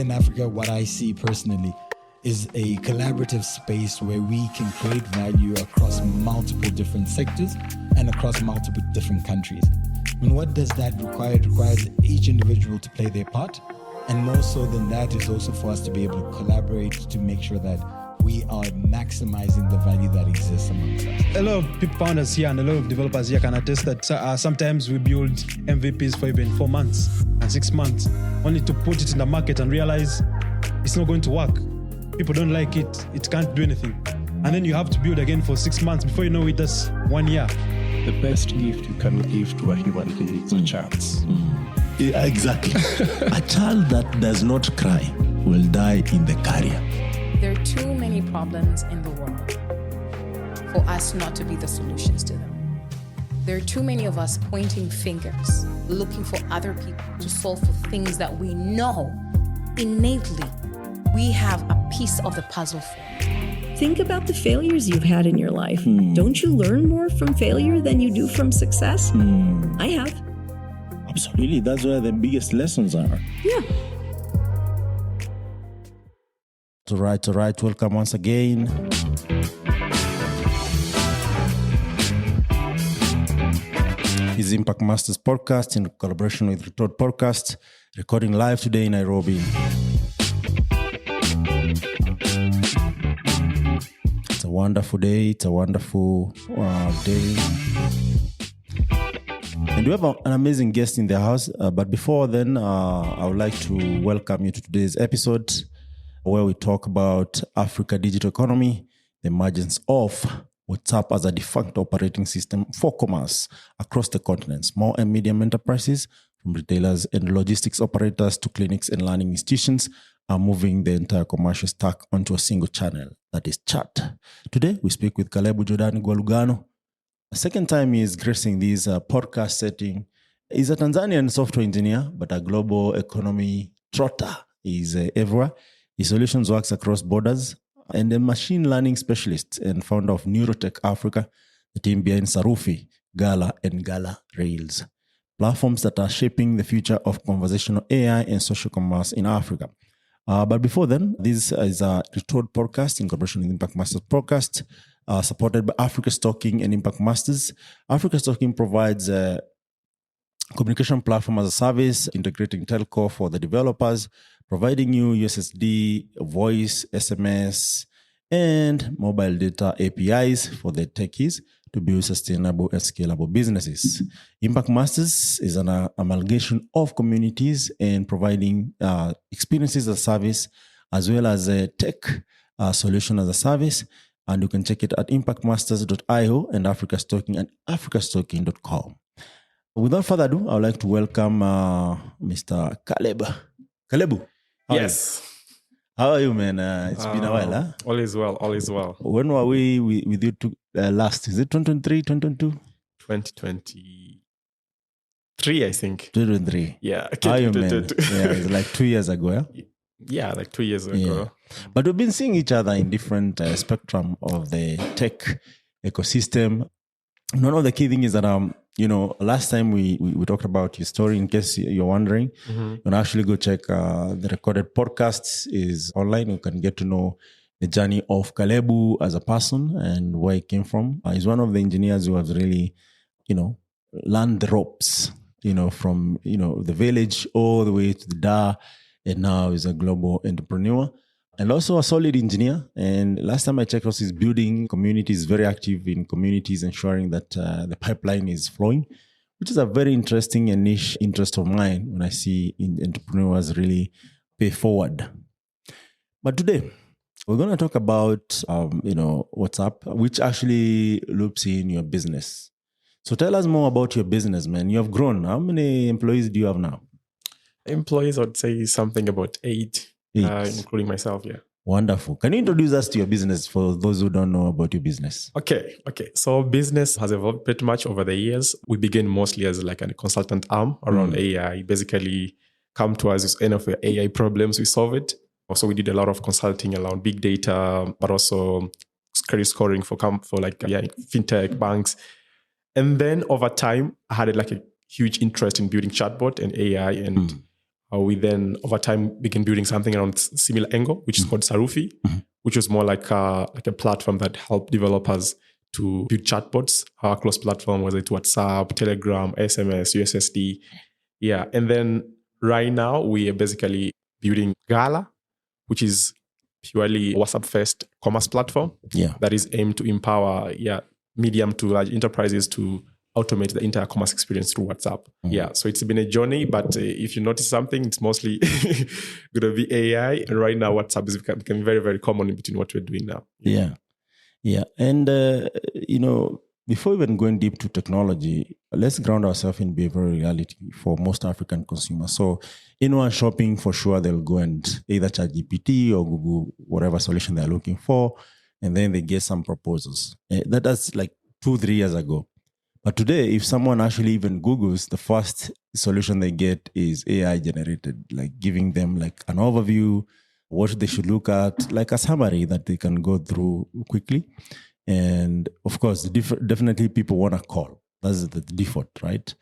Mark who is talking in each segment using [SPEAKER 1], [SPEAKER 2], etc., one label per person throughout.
[SPEAKER 1] within Africa, what I see personally is a collaborative space where we can create value across multiple different sectors and across multiple different countries. And what does that require? It requires each individual to play their part. And more so than that is also for us to be able to collaborate to make sure that we are maximizing the value that exists amongst us.
[SPEAKER 2] A lot of people founders here and a lot of developers here can attest that sometimes we build MVPs for even 4 months and 6 months, only to put it in the market and realize it's not going to work. People don't like it. It can't do anything. And then you have to build again for 6 months. Before you know it, that's 1 year.
[SPEAKER 3] The best gift you can give to a human being is a chance.
[SPEAKER 4] Yeah, exactly. A child that does not cry will die in the carrier.
[SPEAKER 5] There are too many problems in the world for us not to be the solutions to them. There are too many of us pointing fingers, looking for other people to solve for things that we know innately we have a piece of the puzzle for.
[SPEAKER 6] Think about the failures you've had in your life. Don't you learn more from failure than you do from success? I have.
[SPEAKER 4] Absolutely. That's where the biggest lessons are.
[SPEAKER 6] Yeah.
[SPEAKER 4] All right. Welcome once again. It's Impact Masters Podcast in collaboration with Retort Podcast, recording live today in Nairobi. It's a wonderful day. It's a wonderful day. And we have an amazing guest in the house. But before then, I would like to welcome you to today's episode, where we talk about Africa digital economy, the emergence of WhatsApp as a de facto operating system for commerce across the continent. Small and medium enterprises, from retailers and logistics operators to clinics and learning institutions, are moving the entire commercial stack onto a single channel, that is chat. Today, we speak with Kalebu Gwalugano. A second time he is gracing this podcast setting. He's a Tanzanian software engineer, but a global economy trotter. He's everywhere. His solutions works across borders, and a machine learning specialist and founder of Neurotech Africa, the team behind Sarufi, Gala, and Gala Rails, platforms that are shaping the future of conversational AI and social commerce in Africa. But before then, this is a Retort podcast in collaboration with Impact Masters Podcast, supported by Africa Stocking and Impact Masters. Africa Stocking provides a communication platform as a service, integrating telco for the developers, providing you USSD, voice, SMS, and mobile data APIs for the techies to build sustainable and scalable businesses. Impact Masters is an amalgamation of communities and providing experiences as a service, as well as a tech solution as a service. And you can check it at impactmasters.io and Africa Stocking and africastocking.com. Without further ado, I would like to welcome Mr. Kalebu. Kalebu.
[SPEAKER 3] Yes.
[SPEAKER 4] How are you, man? It's been a while, huh?
[SPEAKER 3] All is well.
[SPEAKER 4] When were we with you last? Is it 2023, 2022?
[SPEAKER 3] 2023, I think.
[SPEAKER 4] 2023.
[SPEAKER 3] Yeah.
[SPEAKER 4] How are you, man? Yeah, it's like 2 years ago, yeah?
[SPEAKER 3] Yeah, like 2 years ago.
[SPEAKER 4] Yeah. But we've been seeing each other in different spectrum of the tech ecosystem. One of the key things is that, last time we talked about your story, in case you're wondering, you can actually go check the recorded podcasts is online. You can get to know the journey of Kalebu as a person and where he came from. He's one of the engineers who has really, learned the ropes, from, the village all the way to the DA, and now he's a global entrepreneur. And also a solid engineer. And last time I checked, also he's building communities, very active in communities, ensuring that the pipeline is flowing, which is a very interesting and niche interest of mine when I see entrepreneurs really pay forward. But today, we're going to talk about, WhatsApp, which actually loops in your business. So tell us more about your business, man. You have grown. How many employees do you have now?
[SPEAKER 3] Employees, I'd say something about 8. Including myself, yeah.
[SPEAKER 4] Wonderful. Can you introduce us to your business for those who don't know about your business?
[SPEAKER 3] Okay. So business has evolved pretty much over the years. We began mostly as like a consultant arm around AI. Basically, come to us with any of the AI problems, we solve it. Also, we did a lot of consulting around big data, but also credit scoring for fintech banks. And then over time, I had a huge interest in building chatbot and AI and We then, over time, began building something around similar angle, which is called Sarufi, which was more like a platform that helped developers to build chatbots, our close platform, whether it's WhatsApp, Telegram, SMS, USSD. Yeah. And then right now, we are basically building Gala, which is purely WhatsApp-first commerce platform that is aimed to empower medium to large enterprises to automate the entire commerce experience through WhatsApp. Yeah, so it's been a journey, but if you notice something, it's mostly going to be AI. And right now, WhatsApp is becoming very, very common in between what we're doing now.
[SPEAKER 4] Yeah. And, before even going deep to technology, let's ground ourselves in behavioral reality for most African consumers. So anyone shopping, for sure, they'll go and either ChatGPT or Google whatever solution they're looking for, and then they get some proposals. That's like 2-3 years ago. But today, if someone actually even Googles, the first solution they get is AI generated, like giving them like an overview, what they should look at, like a summary that they can go through quickly. And of course, definitely people want to call. That's the default, right?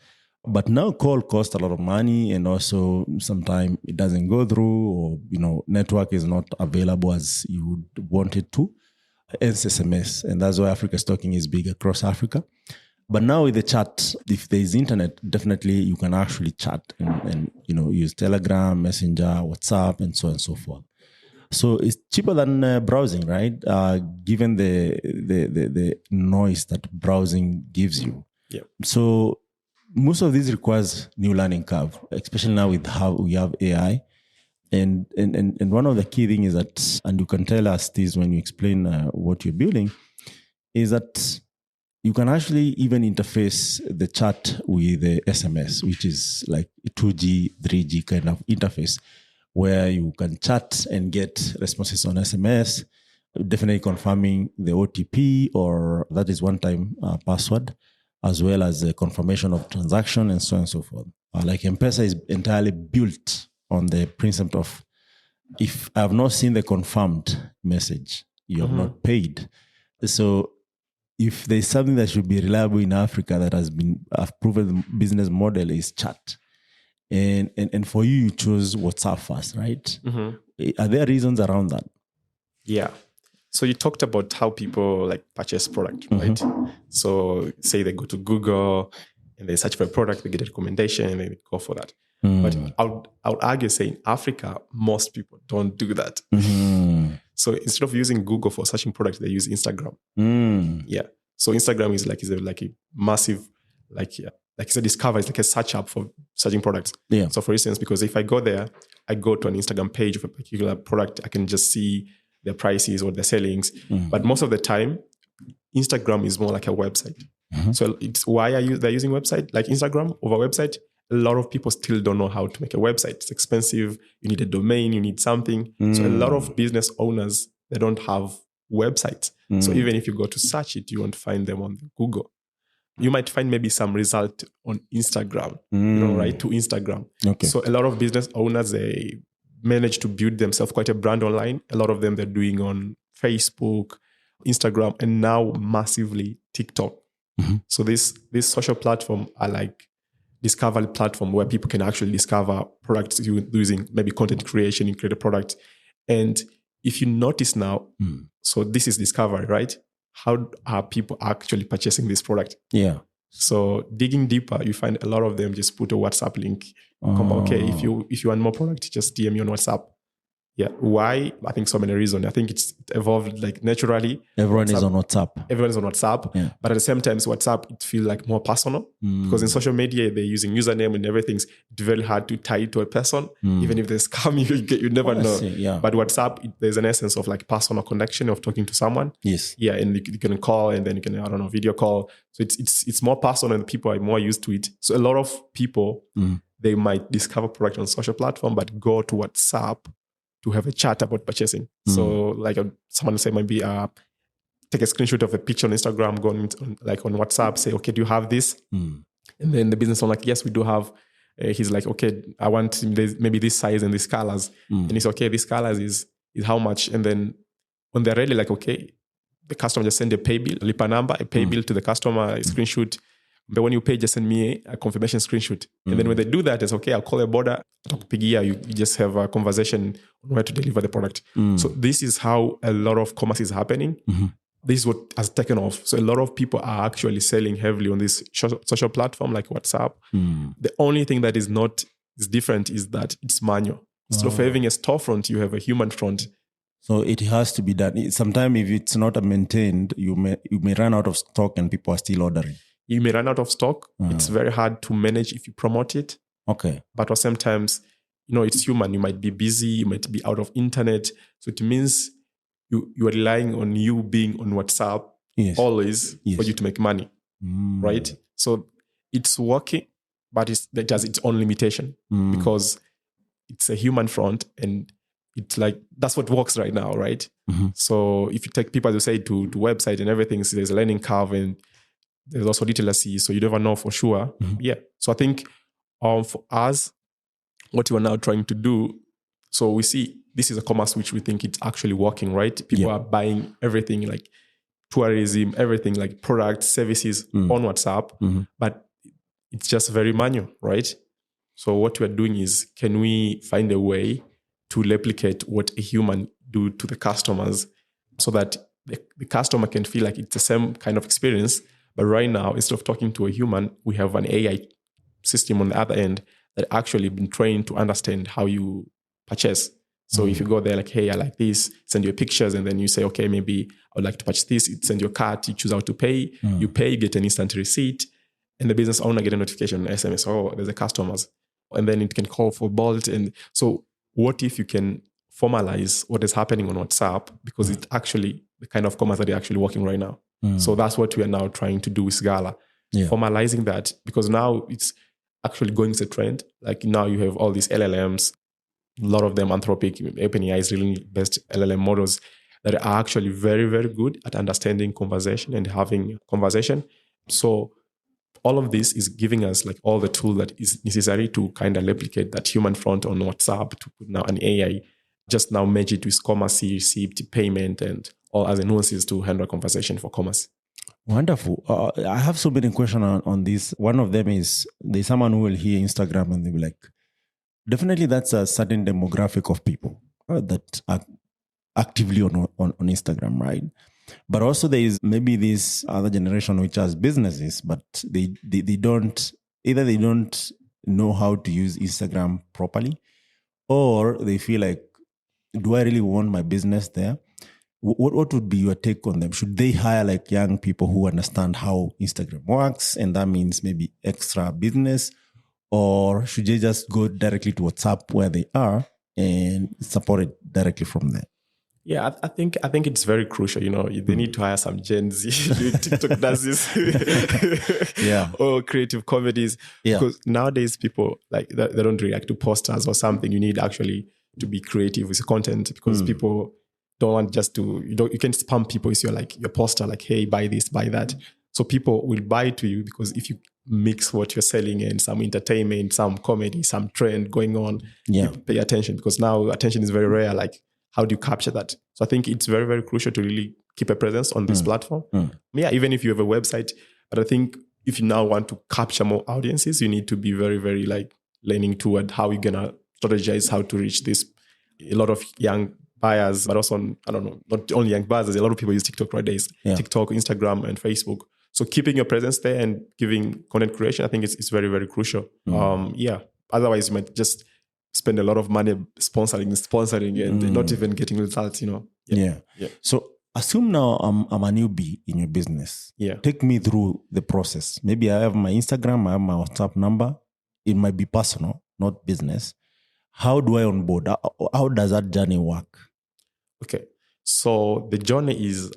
[SPEAKER 4] But now call costs a lot of money, and also sometimes it doesn't go through, or network is not available as you would want it to. Hence SMS, and that's why Africa's talking is big across Africa. But now with the chat, if there is internet, definitely you can actually chat and use Telegram, Messenger, WhatsApp, and so on and so forth. So it's cheaper than browsing, right? Given the noise that browsing gives you.
[SPEAKER 3] Yeah.
[SPEAKER 4] So most of these requires new learning curve, especially now with how we have AI. And one of the key things is that, and you can tell us this when you explain what you're building, is that you can actually even interface the chat with the SMS, which is like a 2G, 3G kind of interface, where you can chat and get responses on SMS, definitely confirming the OTP or that is one-time password, as well as the confirmation of transaction and so on and so forth. Like M-Pesa is entirely built on the principle of, if I have not seen the confirmed message, you have not paid. So if there's something that should be reliable in Africa that has been proven the business model is chat. And for you chose WhatsApp first, right? Are there reasons around that?
[SPEAKER 3] Yeah. So you talked about how people like purchase product, right? So say they go to Google and they search for a product, they get a recommendation and they go for that. But I would argue, say in Africa, most people don't do that. So instead of using Google for searching products, they use Instagram. Yeah. So Instagram is like a massive, like it's a discover, it's like a search app for searching products.
[SPEAKER 4] Yeah.
[SPEAKER 3] So for instance, because if I go there, I go to an Instagram page of a particular product, I can just see their prices or their sellings. But most of the time, Instagram is more like a website. So it's why they're using website like Instagram over website. A lot of people still don't know how to make a website. It's expensive. You need a domain. You need something. So a lot of business owners, they don't have websites. So even if you go to search it, you won't find them on Google. You might find maybe some result on Instagram, right, to Instagram.
[SPEAKER 4] Okay.
[SPEAKER 3] So a lot of business owners, they manage to build themselves quite a brand online. A lot of them they're doing on Facebook, Instagram, and now massively TikTok. So this social platform are like discovery platform where people can actually discover products using maybe content creation, you create a product. And if you notice now, so this is discovery, right? How are people actually purchasing this product?
[SPEAKER 4] Yeah.
[SPEAKER 3] So digging deeper, you find a lot of them just put a WhatsApp link. Okay, if you want more product, just DM me on WhatsApp. Yeah. Why? I think so many reasons. I think it evolved like naturally.
[SPEAKER 4] Everyone is on WhatsApp.
[SPEAKER 3] Everyone is on WhatsApp.
[SPEAKER 4] Yeah.
[SPEAKER 3] But at the same time, WhatsApp, it feels like more personal because in social media, they're using username and everything. It's very hard to tie it to a person. Even if they scam you never know.
[SPEAKER 4] Yeah.
[SPEAKER 3] But WhatsApp, there's an essence of like personal connection of talking to someone.
[SPEAKER 4] Yes.
[SPEAKER 3] Yeah. And you can call and then you can, video call. So it's more personal and people are more used to it. So a lot of people, they might discover product on social platform, but go to WhatsApp to have a chat about purchasing. So like someone say maybe take a screenshot of a picture on Instagram, go on WhatsApp, say, okay, do you have this? And then the business owner like, yes, we do have. He's like, okay, I want maybe this size and these colors. And he's okay, this colors is how much? And then when they're ready, like, okay, the customer just send a pay bill, Lipa number, a pay bill to the customer, a screenshot, but when you pay, just send me a confirmation screenshot. And then when they do that, it's okay, I'll call a border, you just have a conversation on where to deliver the product. So this is how a lot of commerce is happening. This is what has taken off. So a lot of people are actually selling heavily on this social platform like WhatsApp. The only thing that is different is that it's manual. Instead of having a storefront, you have a human front.
[SPEAKER 4] So it has to be done. Sometimes if it's not maintained, you may run out of stock and people are still ordering.
[SPEAKER 3] You may run out of stock. It's very hard to manage if you promote it.
[SPEAKER 4] Okay.
[SPEAKER 3] But sometimes, it's human. You might be busy. You might be out of internet. So it means you are relying on you being on WhatsApp always for you to make money, right? So it's working, but it has its own limitation because it's a human front and it's like, that's what works right now, right? So if you take people, as you say, to website and everything, so there's a learning curve and there's also literacy, so you never know for sure. Yeah. So I think for us, what we are now trying to do, so we see this is a commerce which we think it's actually working, right? People are buying everything like tourism, everything like products, services on WhatsApp, but it's just very manual, right? So what we're doing is, can we find a way to replicate what a human do to the customers so that the customer can feel like it's the same kind of experience? But right now, instead of talking to a human, we have an AI system on the other end that actually been trained to understand how you purchase. So if you go there like, hey, I like this, send you pictures, and then you say, okay, maybe I would like to purchase this. It send your card, you choose how to pay. You pay, you get an instant receipt, and the business owner get a notification, an SMS, oh, there's a customers. And then it can call for Bolt. And so what if you can formalize what is happening on WhatsApp, because it's actually the kind of commerce that is actually working right now. So that's what we are now trying to do with Gala, formalizing that, because now it's actually going as a trend. Like now you have all these LLMs, a lot of them Anthropic, OpenAI is really best LLM models that are actually very, very good at understanding conversation and having conversation. So all of this is giving us like all the tool that is necessary to kind of replicate that human front on WhatsApp, to put now an AI, just now merge it with commerce, receipt, payment, and all other nuances to handle conversation for commerce.
[SPEAKER 4] Wonderful. I have so many questions on this. One of them is, there's someone who will hear Instagram and they'll be like, definitely that's a certain demographic of people that are actively on Instagram, right? But also there is maybe this other generation which has businesses, but they don't know how to use Instagram properly, or they feel like, do I really want my business there? What would be your take on them? Should they hire like young people who understand how Instagram works, and that means maybe extra business, or should they just go directly to WhatsApp where they are and support it directly from there?
[SPEAKER 3] Yeah, I think it's very crucial. They need to hire some Gen Z. TikTok does this, or creative comedies. Because nowadays people like they don't react to posters or something. You need actually to be creative with content, because people don't want just to, you can spam people with your poster, like, hey, buy this, buy that. So people will buy to you, because if you mix what you're selling and some entertainment, some comedy, some trend going on, people pay attention, because now attention is very rare. Like, how do you capture that? So I think it's very, very crucial to really keep a presence on this platform. Yeah, even if you have a website. But I think if you now want to capture more audiences, you need to be very, very leaning toward how you're going to strategize how to reach this. A lot of young buyers, but also, not only young buyers, there's a lot of people use TikTok nowadays. TikTok, Instagram, and Facebook. So keeping your presence there and giving content creation, I think it's very, very crucial. Otherwise you might just spend a lot of money sponsoring and not even getting results,
[SPEAKER 4] So assume now I'm a newbie in your business. Take me through the process. Maybe I have my Instagram, I have my WhatsApp number. It might be personal, not business. How do I onboard? How does that journey work?
[SPEAKER 3] Okay. So the journey is,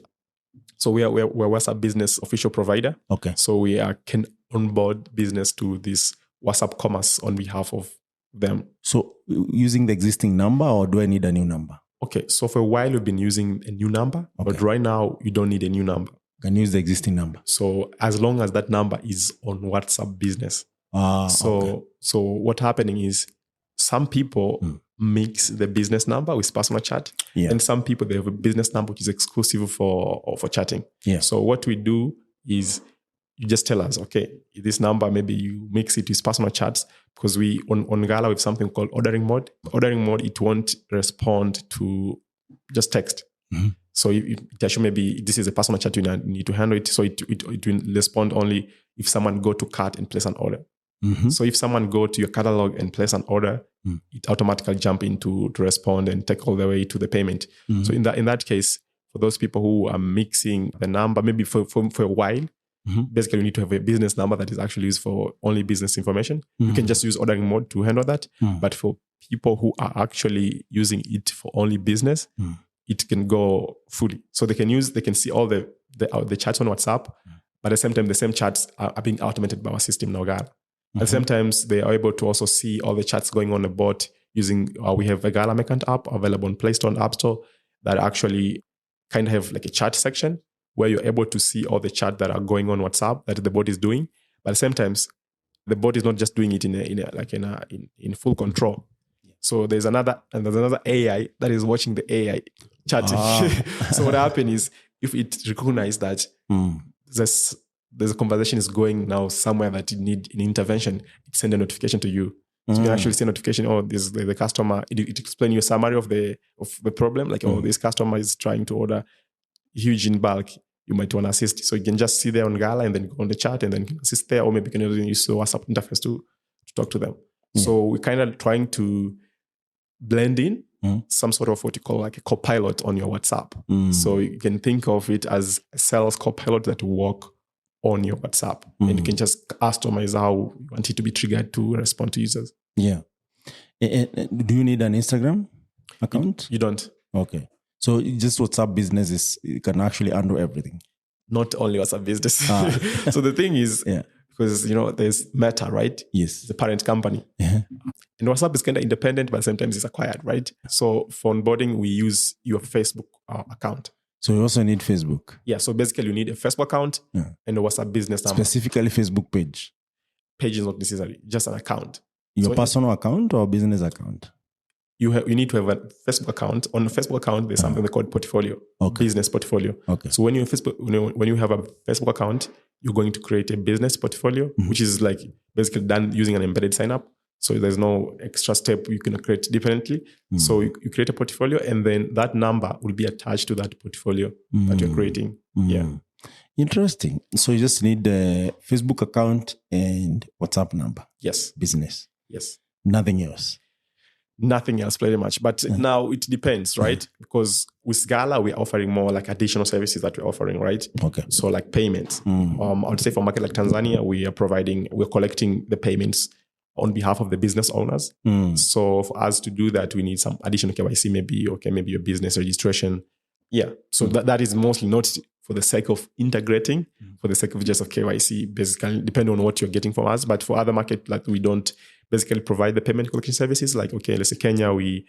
[SPEAKER 3] so we're WhatsApp business official provider.
[SPEAKER 4] Okay.
[SPEAKER 3] So we can onboard business to this WhatsApp commerce on behalf of them.
[SPEAKER 4] So using the existing number, or do I need a new number?
[SPEAKER 3] Okay. So for a while we've been using a new number, but right now you don't need a new number.
[SPEAKER 4] You can use the existing number.
[SPEAKER 3] So as long as that number is on WhatsApp business. So what's happening is some people mix the business number with personal chat. And some people, they have a business number which is exclusive for chatting. So what we do is you just tell us, okay, this number, maybe you mix it with personal chats, because we on Gala we have something called ordering mode. Ordering mode, it won't respond to just text. So it tells you maybe this is a personal chat, you need to handle it. So it will respond only if someone go to cart and place an order. So if someone go to your catalog and place an order, it automatically jump into to respond and take all the way to the payment. So in that case, for those people who are mixing the number, maybe for a while, basically you need to have a business number that is actually used for only business information. You can just use ordering mode to handle that. But for people who are actually using it for only business, it can go fully. So they can see all the chats on WhatsApp, but at the same time, the same chats are being automated by our system now. At the same time, they are able to also see all the chats going on the bot using, we have a Gala Merchant app available on Play Store and App Store that actually kind of have like a chat section where you're able to see all the chat that are going on WhatsApp that the bot is doing. But at the same time, the bot is not just doing it in full control. So there's another AI that is watching the AI chatting. So what happens is if it recognizes that there's a conversation is going now somewhere that it need an intervention, it sends a notification to you. So you actually send a notification, this the customer, it explains you a summary of the problem, like, this customer is trying to order huge in bulk, you might want to assist. So you can just see there on Gala and then go on the chat and then can assist there, or maybe you can use the WhatsApp interface to talk to them. So we're kind of trying to blend in some sort of what you call like a copilot on your WhatsApp. So you can think of it as a sales copilot that will work on your WhatsApp. And you can just customize how you want it to be triggered to respond to users.
[SPEAKER 4] Yeah. Do you need an Instagram account?
[SPEAKER 3] You don't.
[SPEAKER 4] Okay. So just WhatsApp business you can actually handle everything.
[SPEAKER 3] Not only WhatsApp business. So the thing is, because there's Meta, right?
[SPEAKER 4] Yes.
[SPEAKER 3] The parent company. And WhatsApp is kind of independent, but sometimes it's acquired, right? So for onboarding, we use your Facebook account.
[SPEAKER 4] So you also need Facebook.
[SPEAKER 3] Yeah. So basically you need a Facebook account and a WhatsApp business number.
[SPEAKER 4] Specifically Facebook page.
[SPEAKER 3] Page is not necessary, just an account.
[SPEAKER 4] Your personal account or business account?
[SPEAKER 3] You need to have a Facebook account. On the Facebook account, there's something called portfolio, business portfolio. Okay. So when you have a Facebook account, you're going to create a business portfolio, which is like basically done using an embedded sign up. So there's no extra step you can create differently. So you create a portfolio, and then that number will be attached to that portfolio that you're creating. Yeah.
[SPEAKER 4] Interesting. So you just need the Facebook account and WhatsApp number.
[SPEAKER 3] Yes.
[SPEAKER 4] Business.
[SPEAKER 3] Yes.
[SPEAKER 4] Nothing else.
[SPEAKER 3] Nothing else pretty much. But now it depends, right? Because with Gala, we're offering more like additional services that we're offering, right?
[SPEAKER 4] Okay.
[SPEAKER 3] So like payments. I would say for a market like Tanzania, we're collecting the payments on behalf of the business owners. So for us to do that, we need some additional KYC, maybe your business registration. Yeah. So that is mostly not for the sake of integrating, for the sake of just of KYC, basically depending on what you're getting from us. But for other markets, like we don't basically provide the payment collection services. Like, okay, let's say Kenya, we've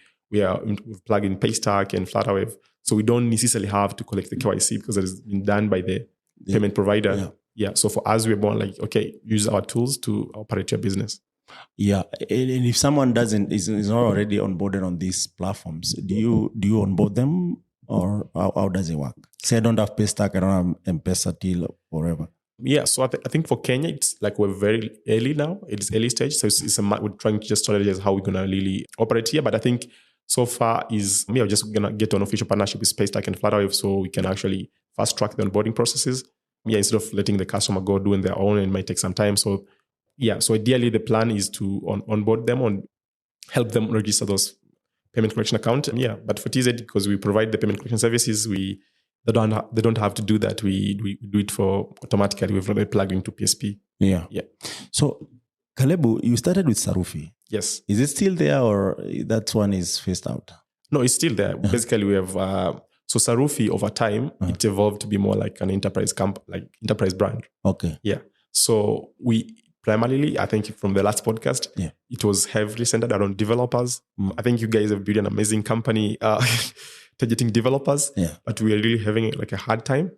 [SPEAKER 3] plugged in Paystack and Flutterwave. So we don't necessarily have to collect the KYC because it has been done by the payment provider. Yeah. So for us, we're more like, okay, use our tools to operate your business.
[SPEAKER 4] Yeah. And if someone is not already onboarded on these platforms, do you onboard them, or how does it work? Say I don't have Paystack, I don't have M-Pesa Till or whatever.
[SPEAKER 3] Yeah, so I think for Kenya, it's like we're very early now. It's early stage. So we're trying to just strategize how we're going to really operate here. But I think so far we're just going to get an official partnership with Paystack and Flutterwave so we can actually fast track the onboarding processes. Yeah, instead of letting the customer go doing their own, it might take some time. So yeah, so ideally the plan is to onboard them help them register those payment collection account. Yeah, but for TZ, because we provide the payment collection services, they don't have to do that. We do it for automatically. We've already plugged into PSP.
[SPEAKER 4] Yeah. So, Kalebu, you started with Sarufi.
[SPEAKER 3] Yes.
[SPEAKER 4] Is it still there, or that one is phased out?
[SPEAKER 3] No, it's still there. Basically, we have so Sarufi over time it evolved to be more like an enterprise enterprise brand. Okay. Yeah. So we primarily, I think from the last podcast, it was heavily centered around developers. I think you guys have built an amazing company. Targeting developers, but we are really having like a hard time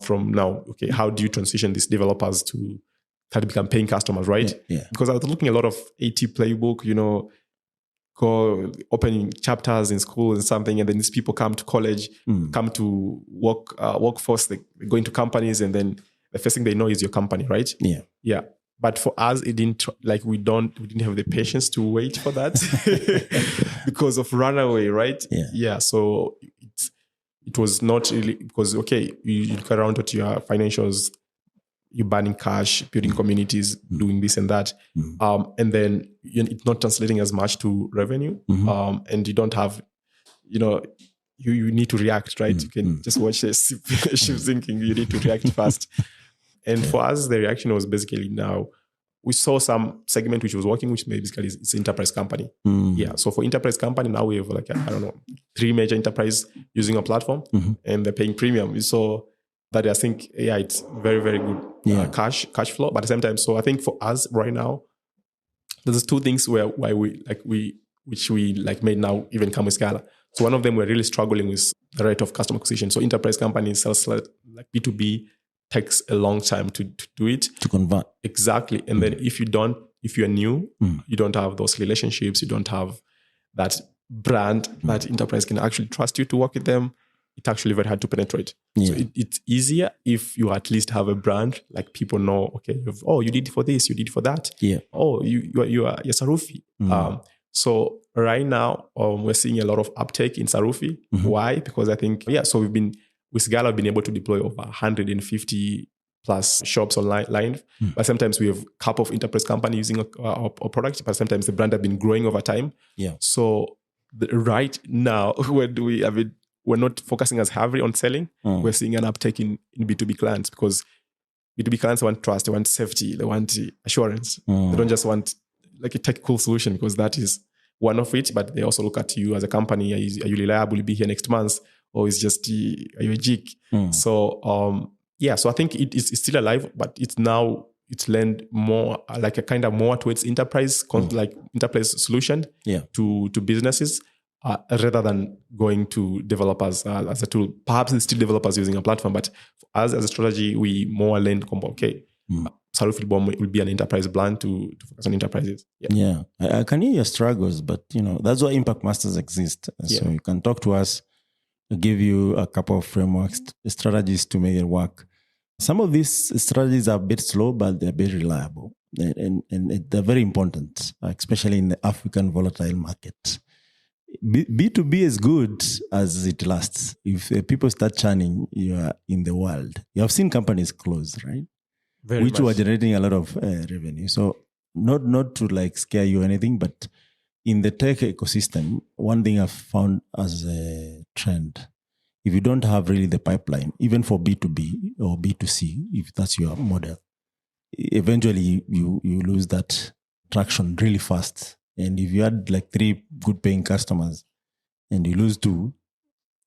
[SPEAKER 3] from now. Okay, how do you transition these developers to try to become paying customers, right? Because I was looking at a lot of AT playbook, go opening chapters in school and something, and then these people come to college, come to workforce, they go into companies, and then the first thing they know is your company, right?
[SPEAKER 4] Yeah.
[SPEAKER 3] Yeah. But for us, it didn't we didn't have the patience to wait for that because of runaway, right?
[SPEAKER 4] Yeah.
[SPEAKER 3] So it was not really because, okay, you look around at your financials, you're burning cash, building communities, doing this and that. And then it's not translating as much to revenue. And you don't have, you need to react, right? You can just watch the ship sinking. You need to react fast. And for us, the reaction was basically now we saw some segment which was working, which basically is enterprise company. Yeah. So for enterprise company, now we have 3 major enterprise using our platform and they're paying premium. We saw that I think, it's very, very good cash flow. But at the same time, so I think for us right now, there's 2 things which we made now even come with Scala. So one of them, we're really struggling with the rate of customer acquisition. So enterprise companies sales like B2B takes a long time to do it.
[SPEAKER 4] To convert.
[SPEAKER 3] Exactly. And then if you're new, you don't have those relationships, you don't have that brand that enterprise can actually trust you to work with them. It's actually very hard to penetrate. So it's easier if you at least have a brand, like people know, okay, you did it for this, you did it for that.
[SPEAKER 4] Yeah.
[SPEAKER 3] Oh, you're Sarufi. So right now, we're seeing a lot of uptake in Sarufi. Why? Because I think, so with Scala, we've been able to deploy over 150 plus shops online. But sometimes we have a couple of enterprise companies using our product, but sometimes the brand has been growing over time.
[SPEAKER 4] Yeah.
[SPEAKER 3] So right now, we're not focusing as heavily on selling. We're seeing an uptake in B2B clients because B2B clients want trust, they want safety, they want assurance. They don't just want a tech cool solution because that is one of it, but they also look at you as a company. Are you reliable? Will you be here next month? Or is just, are you a jig? So, so I think it's still alive, but it's lent more like a kind of more towards enterprise, like enterprise solution to businesses rather than going to developers as a tool. Perhaps it's still developers using a platform, but for us as a strategy, we more lend Sarufi will be an enterprise brand to focus on enterprises.
[SPEAKER 4] Yeah. I can hear your struggles, but that's why Impact Masters exist. So you can talk to us, give you a couple of frameworks, strategies to make it work. Some of these strategies are a bit slow, but they're very reliable. And they're very important, especially in the African volatile market. B2B is good as it lasts. If people start churning, you are in the world. You have seen companies close, right? Which were generating a lot of revenue. So not to scare you or anything, but in the tech ecosystem, one thing I've found as a trend, if you don't have really the pipeline, even for B2B or B2C, if that's your model, eventually you lose that traction really fast. And if you had 3 good paying customers and you lose 2,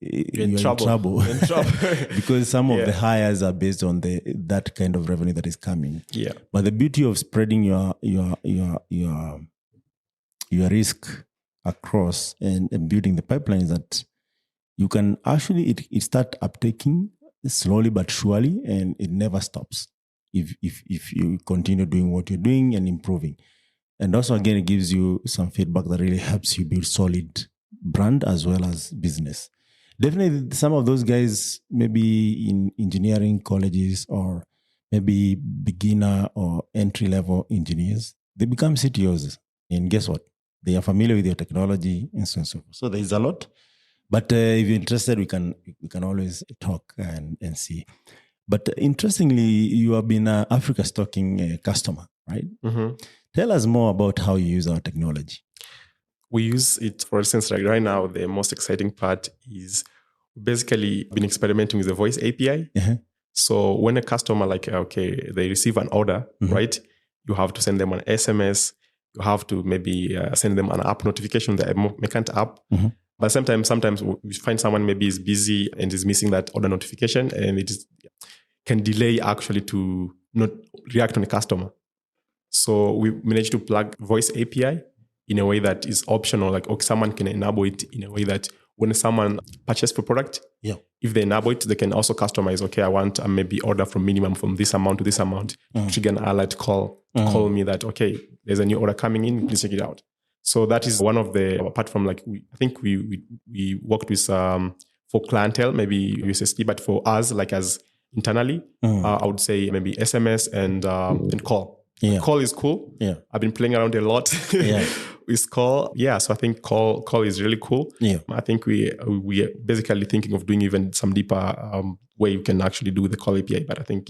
[SPEAKER 4] you're in trouble. Because some of the hires are based on that kind of revenue that is coming.
[SPEAKER 3] Yeah.
[SPEAKER 4] But the beauty of spreading your risk across and building the pipeline is that you can actually it start uptaking slowly but surely, and it never stops if you continue doing what you're doing and improving. And also, again, it gives you some feedback that really helps you build solid brand as well as business. Definitely, some of those guys, maybe in engineering colleges or maybe beginner or entry-level engineers, they become CTOs. And guess what? They are familiar with your technology and so on and so forth. So there is a lot. But if you're interested, we can always talk and see. But interestingly, you have been an Africa Stocking customer, right? Tell us more about how you use our technology.
[SPEAKER 3] We use it, for instance, right now, the most exciting part is basically been experimenting with the voice API. So when a customer they receive an order, right? You have to send them an SMS. You have to maybe send them an app notification, the Mercant app. But sometimes we find someone maybe is busy and is missing that order notification, and it can delay actually to not react on a customer. So we managed to plug voice API in a way that is optional. Someone can enable it in a way that when someone purchases the product, if they enable it, they can also customize. Okay, I want maybe order from minimum from this amount to this amount. Trigger an alert call me that, okay, there's a new order coming in, please check it out. So that is one of the, apart from I think we worked with for clientele, maybe USSD, but for us, as internally. I would say maybe SMS and call.
[SPEAKER 4] Yeah.
[SPEAKER 3] Call is cool.
[SPEAKER 4] Yeah.
[SPEAKER 3] I've been playing around a lot
[SPEAKER 4] Yeah.
[SPEAKER 3] with call. Yeah, so I think call is really cool.
[SPEAKER 4] Yeah.
[SPEAKER 3] I think we are basically thinking of doing even some deeper way you can actually do the call API. But I think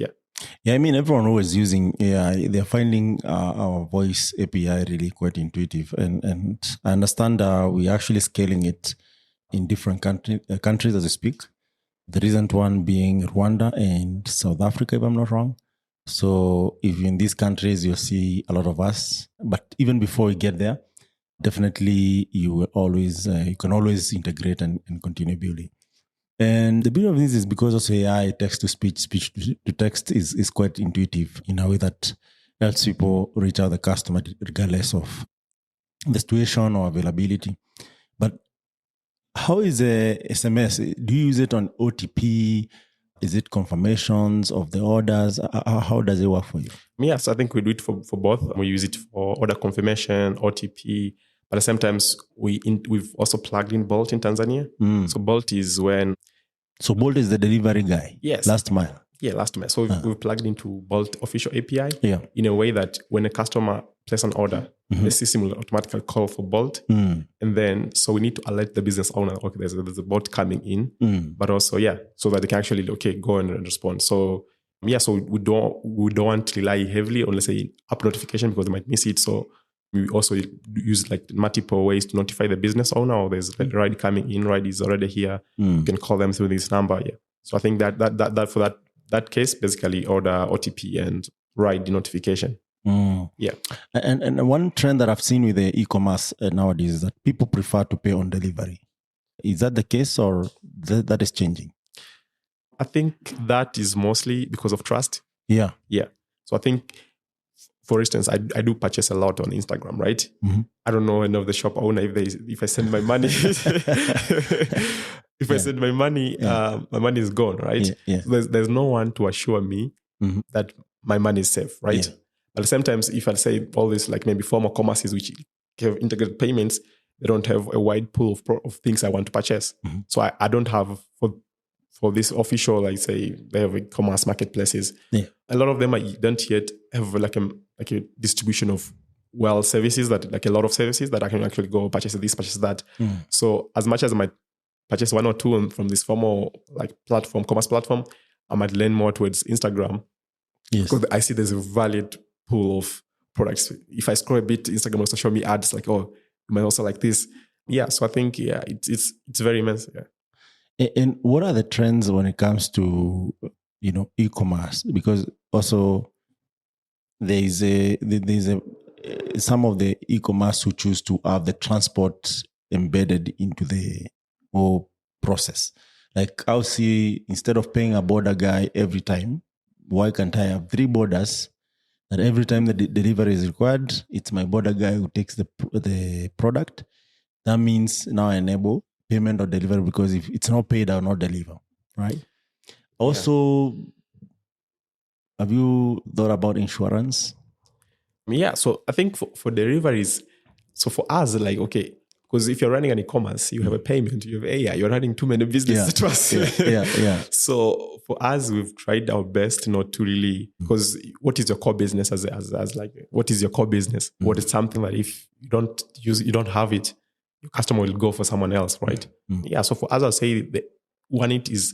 [SPEAKER 4] Yeah, I mean, everyone who is using AI, they're finding our voice API really quite intuitive. And I understand we're actually scaling it in different countries as we speak. The recent one being Rwanda and South Africa, if I'm not wrong. So if you're in these countries, you'll see a lot of us. But even before we get there, definitely you can always integrate and continue building. And the beauty of this is because also AI, text to speech to text is quite intuitive in a way that helps people reach out the customer regardless of the situation or availability. But how is a SMS? Do you use it on OTP? Is it confirmations of the orders? How does it work for you?
[SPEAKER 3] Yes, I think we do it for both. We use it for order confirmation, OTP, but at the same time, we've also plugged in Bolt in Tanzania. So Bolt is when...
[SPEAKER 4] So Bolt is the delivery guy?
[SPEAKER 3] Yes.
[SPEAKER 4] Last mile?
[SPEAKER 3] Yeah, last mile. So we've plugged into Bolt official API
[SPEAKER 4] in
[SPEAKER 3] a way that when a customer places an order, the system will automatically call for Bolt. And then, so we need to alert the business owner, okay, there's a Bolt coming in, but also, so that they can actually, go and respond. So, so we don't want to rely heavily on, let's say, app notification because they might miss it. So we also use like multiple ways to notify the business owner, or there's a ride coming in, ride is already here. You can call them through this number. So I think that for that case, basically order, OTP, and ride notification. Yeah.
[SPEAKER 4] And one trend that I've seen with the e-commerce nowadays is that people prefer to pay on delivery. Is that the case, or that is changing?
[SPEAKER 3] I think that is mostly because of trust.
[SPEAKER 4] Yeah.
[SPEAKER 3] So I think, for instance, I do purchase a lot on Instagram, right? I don't know any of the shop owner if I send my money. I send my money, my money is gone, right? So there's no one to assure me that my money is safe, right? At the same time, if I say all this, like maybe formal commerces which have integrated payments, they don't have a wide pool of things I want to purchase. So I don't have for this official, like say they have e-commerce marketplaces. A lot of them don't yet have like a distribution of services that, like a lot of services that I can actually go purchase this, purchase that. So as much as I might purchase one or two from this formal like platform, commerce platform, I might lean more towards Instagram. Because I see there's a valid pool of products. If I scroll a bit, Instagram also show me ads like, oh, you might also like this. So I think it's very immense.
[SPEAKER 4] And what are the trends when it comes to e-commerce? Because also there's some of the e-commerce who choose to have the transport embedded into the whole process. Like I'll see, instead of paying a border guy every time, why can't I have 3 borders that every time the delivery is required, it's my border guy who takes the product? That means now I enable payment or delivery, because if it's not paid, I'll not deliver, right? Also, have you thought about insurance?
[SPEAKER 3] So I think for deliveries, so for us, like, okay, because if you're running an e-commerce, you have a payment, you have AI, you're running too many businesses to trust. So for us, we've tried our best not to really, because what is your core business as like, what is your core business? What is something that if you don't have it, your customer will go for someone else, right? So for us, I'll say one is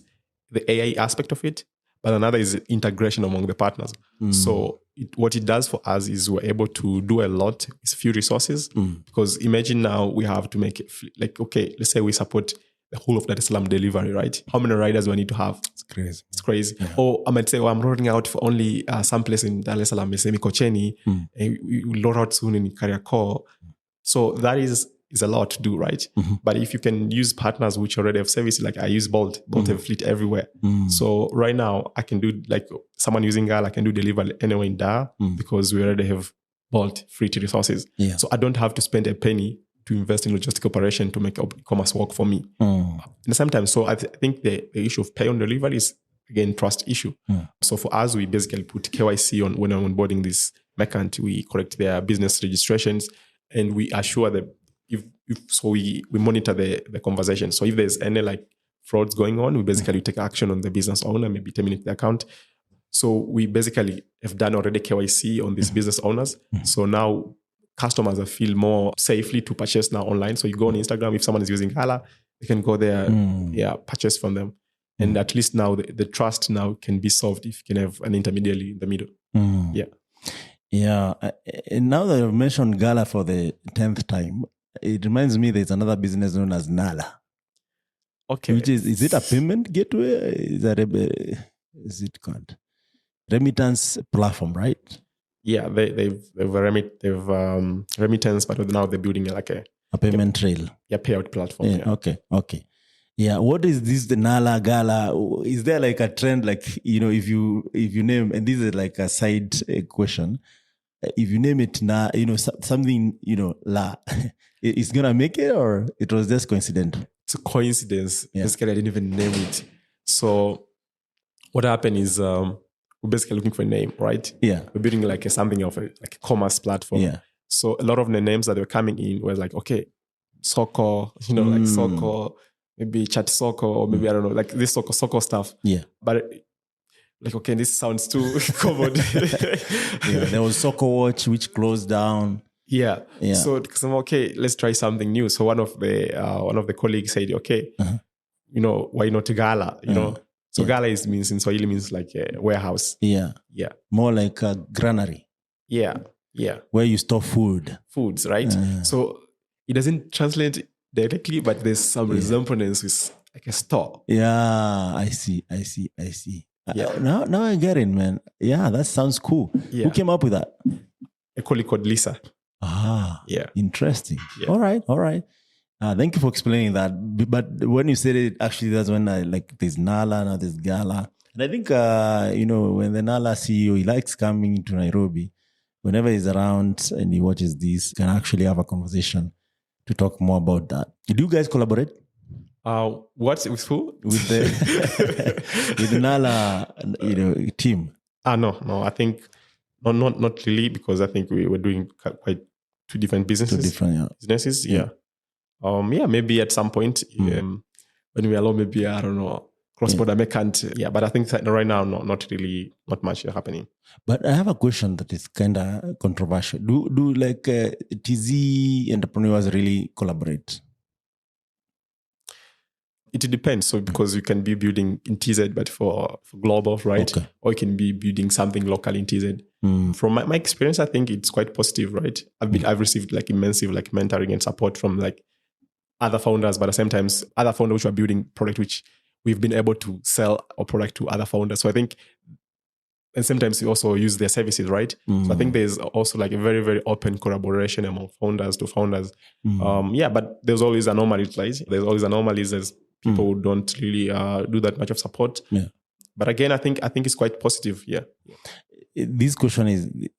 [SPEAKER 3] the AI aspect of it, but another is integration among the partners. So what it does for us is we're able to do a lot with few resources, because imagine now we have to make it like, okay, let's say we support the whole of Dar es Salaam delivery, right? How many riders do I need to have? It's crazy. Or I might say, I'm rolling out for only some place in Dar es Salaam, say Mikocheni, and we will roll out soon in Kariakoo. So that is a lot to do, right? But if you can use partners which already have services, like I use Bolt have fleet everywhere. So right now I can do, like someone using Gal, I can do delivery anywhere in Dar because we already have Bolt free resources. So I don't have to spend a penny to invest in logistic operation to make e-commerce work for me. In the same time, so I think the issue of pay on delivery is again trust issue. So for us, we basically put KYC on when I'm onboarding this merchant, we correct their business registrations, and we assure that we monitor the conversation. So if there's any like frauds going on, we basically take action on the business owner, maybe terminate the account. So we basically have done already KYC on these business owners. So now customers feel more safely to purchase now online. So you go on Instagram, if someone is using Hala, they can go there, purchase from them. And at least now the trust now can be solved if you can have an intermediary in the middle.
[SPEAKER 4] Yeah. And now that you've mentioned Gala for the 10th time, it reminds me there's another business known as Nala.
[SPEAKER 3] Okay.
[SPEAKER 4] Which is it a payment gateway? Is it called? Remittance platform, right?
[SPEAKER 3] Yeah, they've remittance, but now they're building like a
[SPEAKER 4] payment trail.
[SPEAKER 3] Yeah, payout platform.
[SPEAKER 4] Yeah. Okay. Yeah, what is this, the Nala, Gala? Is there like a trend, like, if you name, and this is like a side question, if you name it now, something, La, it's going to make it, or it was just coincidental?
[SPEAKER 3] It's a coincidence. Yeah. Basically, I didn't even name it. So what happened is we're basically looking for a name, right?
[SPEAKER 4] Yeah.
[SPEAKER 3] We're building like something of a commerce platform.
[SPEAKER 4] Yeah.
[SPEAKER 3] So a lot of the names that were coming in were like, okay, Soko, like Soko, maybe Chat Soko, or maybe, I don't know, like this Soko stuff.
[SPEAKER 4] Yeah.
[SPEAKER 3] But like, okay, this sounds too common.
[SPEAKER 4] There was Soko Watch, which closed down.
[SPEAKER 3] Yeah. So I'm okay, let's try something new. So one of the colleagues said, okay, why not Gala? So Gala means in Swahili means like a warehouse.
[SPEAKER 4] Yeah. More like a granary.
[SPEAKER 3] Yeah.
[SPEAKER 4] Where you store foods,
[SPEAKER 3] right? So it doesn't translate directly, but there's some resemblance with like a store.
[SPEAKER 4] Yeah, I see.
[SPEAKER 3] Yeah.
[SPEAKER 4] Now I get it, man. Yeah, that sounds cool.
[SPEAKER 3] Yeah.
[SPEAKER 4] Who came up with that?
[SPEAKER 3] A colleague called Lisa.
[SPEAKER 4] Yeah. Interesting.
[SPEAKER 3] Yeah.
[SPEAKER 4] All right. Thank you for explaining that. But when you said it, actually, that's when there's Nala, now there's Gala. And I think, when the Nala CEO, he likes coming to Nairobi, whenever he's around and he watches this, can actually have a conversation to talk more about that. Do you guys collaborate?
[SPEAKER 3] What's with who?
[SPEAKER 4] With the Nala, team.
[SPEAKER 3] No. I think not really, because I think we were doing quite two different businesses. Businesses, yeah. Maybe at some point when we allow, maybe, I don't know, cross-border merchant. Yeah, but I think that right now, not really, not much happening.
[SPEAKER 4] But I have a question that is kind of controversial. Do like TZ entrepreneurs really collaborate?
[SPEAKER 3] It depends. So because you can be building in TZ, but for global, right?
[SPEAKER 4] Okay.
[SPEAKER 3] Or you can be building something local in TZ. From my experience, I think it's quite positive, right? I've received like immense like mentoring and support from like other founders, but at the same time, other founders which are building product which we've been able to sell our product to other founders. So I think, and sometimes we also use their services, right? So I think there's also like a very, very open collaboration among founders to founders. But there's always anomalies, right? There's always anomalies. There's people who don't really do that much of support.
[SPEAKER 4] Yeah.
[SPEAKER 3] But again, I think it's quite positive. Yeah.
[SPEAKER 4] This question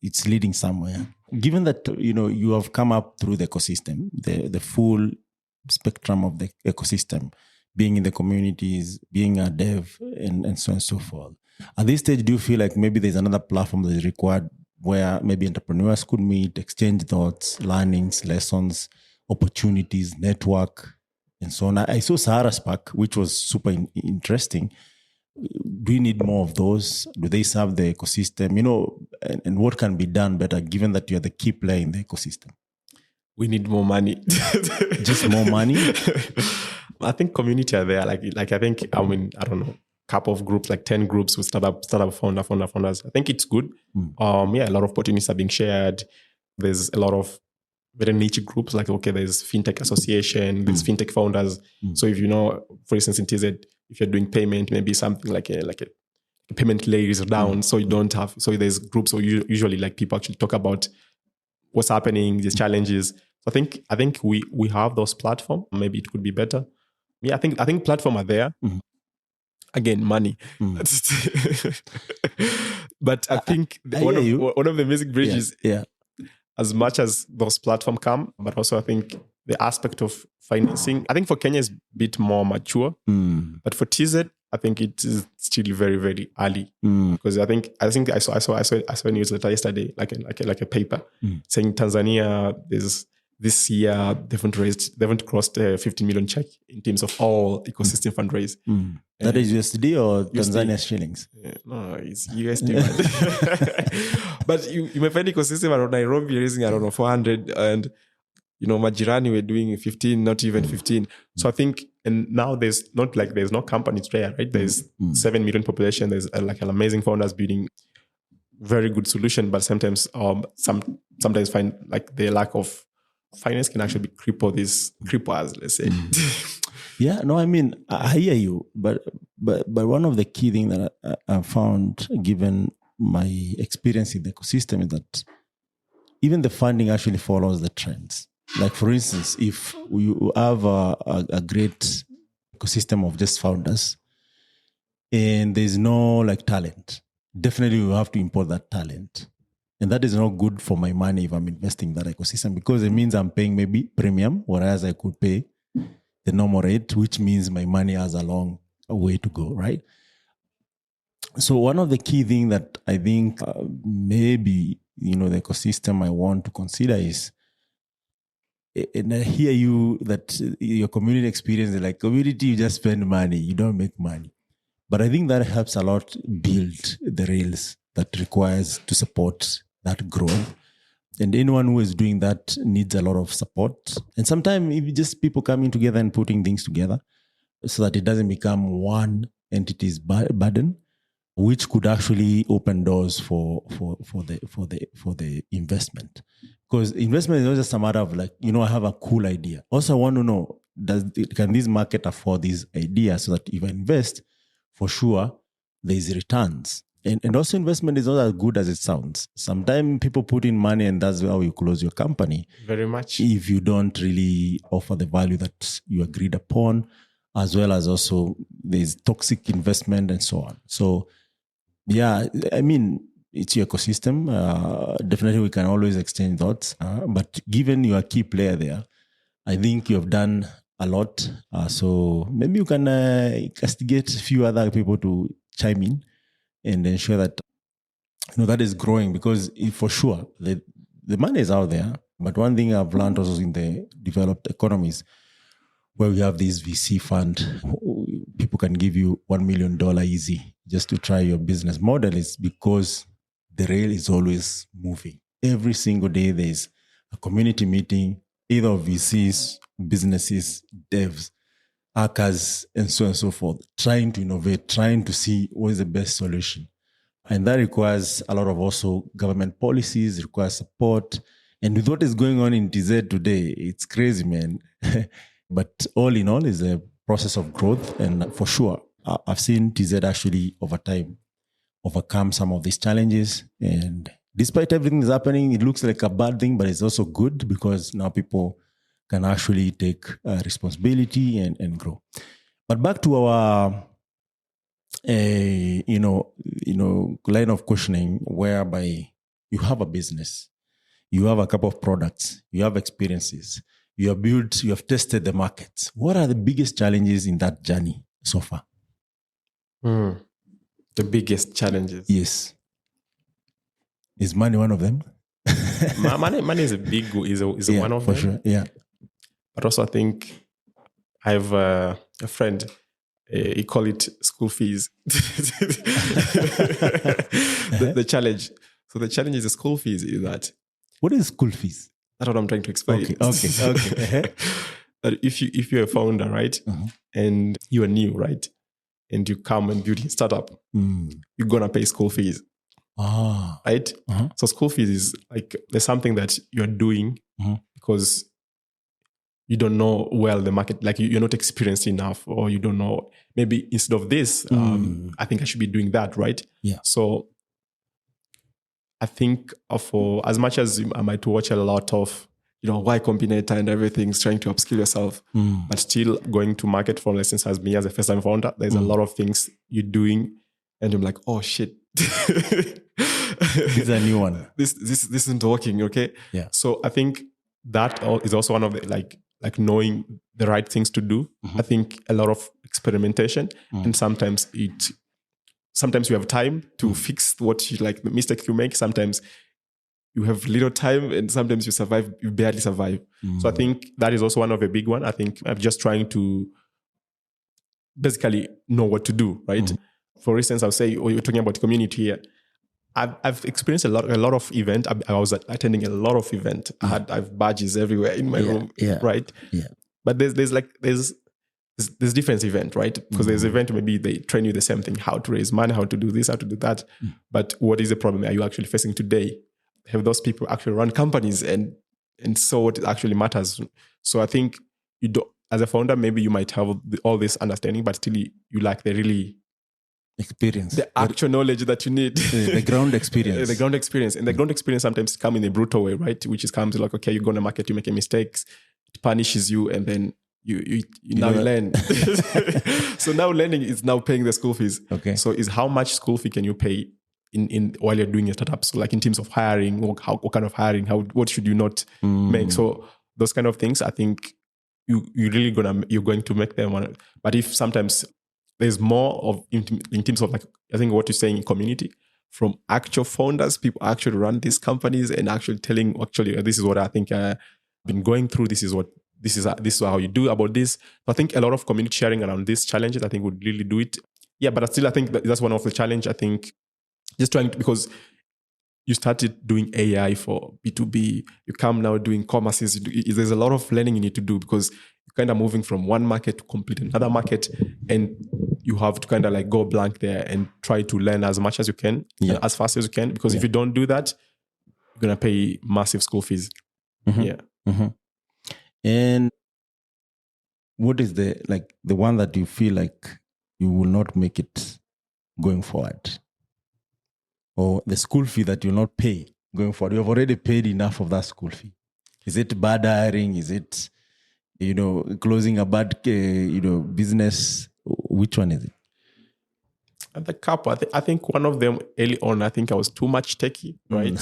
[SPEAKER 4] it's leading somewhere. Given that you have come up through the ecosystem, the full spectrum of the ecosystem, being in the communities, being a dev, and so on and so forth. At this stage, do you feel like maybe there's another platform that is required where maybe entrepreneurs could meet, exchange thoughts, learnings, lessons, opportunities, network, and so on? I saw Sahara Spark, which was super interesting. Do you need more of those? Do they serve the ecosystem? And what can be done better given that you're the key player in the ecosystem?
[SPEAKER 3] We need more money.
[SPEAKER 4] Just more money?
[SPEAKER 3] I think community are there. Like I think, I don't know, couple of groups, like 10 groups with startup founders. I think it's good. A lot of opportunities are being shared. There's a lot of very niche groups, like, okay, there's fintech association, there's fintech founders. So if for instance, in TZ, if you're doing payment, maybe something like a payment layer is down. So you don't have, so there's groups, so usually like people actually talk about what's happening, these challenges. So I think we have those platforms. Maybe it could be better. Yeah, I think platforms are there. Again, money. But I think one of the missing bridges, as much as those platforms come, but also I think the aspect of financing, I think for Kenya is a bit more mature. But for TZ, I think it is still very, very early. Because I think I saw a newsletter yesterday, like a paper saying Tanzania, there's this year they haven't crossed a 15 million check in terms of all ecosystem fundraise.
[SPEAKER 4] That is USD or Tanzania shillings?
[SPEAKER 3] No, it's USD. But you may find ecosystem around Nairobi raising, I don't know, 400, and Majirani were doing 15, not even 15. So I think, and now there's no companies there, right? There's 7 million population. There's like an amazing founders building very good solution, but sometimes find like the lack of finance can actually cripple these creepers, let's say.
[SPEAKER 4] Yeah, no, I mean, I hear you, but one of the key things that I found, given my experience in the ecosystem, is that even the funding actually follows the trends. Like, for instance, if you have a great ecosystem of just founders and there's no like talent, definitely you have to import that talent. And that is not good for my money if I'm investing in that ecosystem, because it means I'm paying maybe premium, whereas I could pay the normal rate, which means my money has a long way to go, right? So one of the key things that I think maybe, the ecosystem I want to consider is, and I hear you that your community experience is like, community, you just spend money, you don't make money. But I think that helps a lot build the rails that requires to support that growth. And anyone who is doing that needs a lot of support. And sometimes if just people coming together and putting things together so that it doesn't become one entity's burden, which could actually open doors for the investment. Because investment is not just a matter of like, I have a cool idea. Also, I want to know, can this market afford this idea, so that if I invest, for sure, there's returns. And also investment is not as good as it sounds. Sometimes people put in money and that's how you close your company.
[SPEAKER 3] Very much.
[SPEAKER 4] If you don't really offer the value that you agreed upon, as well as also there's toxic investment and so on. So, yeah, I mean, it's your ecosystem. Definitely we can always exchange thoughts. But given you're a key player there, I think you have done a lot. So maybe you can castigate a few other people to chime in and ensure that that is growing, because for sure the money is out there. But one thing I've learned also in the developed economies, where we have this VC fund, people can give you $1 million easy just to try your business model, is because the rail is always moving. Every single day there's a community meeting, either of VCs, businesses, devs, hackers, and so on and so forth, trying to innovate, trying to see what is the best solution. And that requires a lot of also government policies, requires support. And with what is going on in TZ today, it's crazy, man. But all in all, is a process of growth. And for sure, I've seen TZ actually over time overcome some of these challenges. And despite everything that's happening, it looks like a bad thing, but it's also good, because now people can actually take responsibility and grow. But back to our, line of questioning, whereby you have a business, you have a couple of products, you have experiences, you have tested the markets. What are the biggest challenges in that journey so far?
[SPEAKER 3] The biggest challenges?
[SPEAKER 4] Yes. Is money one of them?
[SPEAKER 3] money is a big, is one of them.
[SPEAKER 4] For sure. Yeah.
[SPEAKER 3] But also I think I have a friend, he call it school fees. the challenge. So the challenge is the school fees is that.
[SPEAKER 4] What is school fees?
[SPEAKER 3] That's what I'm trying to explain.
[SPEAKER 4] Okay.
[SPEAKER 3] That if you're a founder, right, and you are new, right, and you come and build a startup, you're gonna pay school fees, right? So school fees is like there's something that you're doing because you don't know well the market, like you're not experienced enough, or you don't know, maybe instead of this, I think I should be doing that, right?
[SPEAKER 4] Yeah.
[SPEAKER 3] So I think for as much as I might watch a lot of, Y Combinator and everything, trying to upskill yourself, but still going to market, for instance, as me as a first-time founder, there's a lot of things you're doing, and you're like, oh shit,
[SPEAKER 4] this is a new one.
[SPEAKER 3] This isn't working, okay?
[SPEAKER 4] Yeah.
[SPEAKER 3] So I think that is also one of the like knowing the right things to do. I think a lot of experimentation, and sometimes you have time to fix what you like, the mistakes you make. Sometimes you have little time, and sometimes you barely survive. So I think that is also one of the big one. I think I'm just trying to basically know what to do, right? For instance, I'll say, you're talking about community here. I've experienced a lot of event. I was attending a lot of event. I have badges everywhere in my room, right?
[SPEAKER 4] Yeah.
[SPEAKER 3] But there's different event, right? Because there's event maybe they train you the same thing: how to raise money, how to do this, how to do that. But what is the problem are you actually facing today? Have those people actually run companies and so what actually matters? So I think you do, as a founder, maybe you might have all this understanding, but still you lack the really
[SPEAKER 4] experience,
[SPEAKER 3] the actual knowledge that you need,
[SPEAKER 4] the ground experience.
[SPEAKER 3] The ground experience. And the ground experience sometimes come in a brutal way, right? Which is comes like, okay, you go on the market, you make a mistakes, it punishes you, and then you now learn. So now learning is now paying the school fees.
[SPEAKER 4] Okay.
[SPEAKER 3] So is how much school fee can you pay in while you're doing a startup? So like in terms of hiring, what kind of hiring, what should you not make? So those kind of things, I think you're going to make them. But if sometimes there's more of in terms of like, I think what you're saying in community, from actual founders, people actually run these companies and actually telling, this is what I think I've been going through. This is how you do about this. So I think a lot of community sharing around these challenges, I think would really do it. Yeah, but still, I think that's one of the challenge. I think just trying to, because you started doing AI for B2B, you come now doing commerces. There's a lot of learning you need to do because you're kind of moving from one market to complete another market, and you have to kind of like go blank there and try to learn as much as you can, and as fast as you can. Because if you don't do that, you're gonna pay massive school fees.
[SPEAKER 4] And what is the one that you feel like you will not make it going forward? Or the school fee that you'll not pay going forward? You have already paid enough of that school fee. Is it bad hiring? Is it, closing a bad, business? Which one is it?
[SPEAKER 3] At the couple, I think one of them early on, I think I was too much techie, right?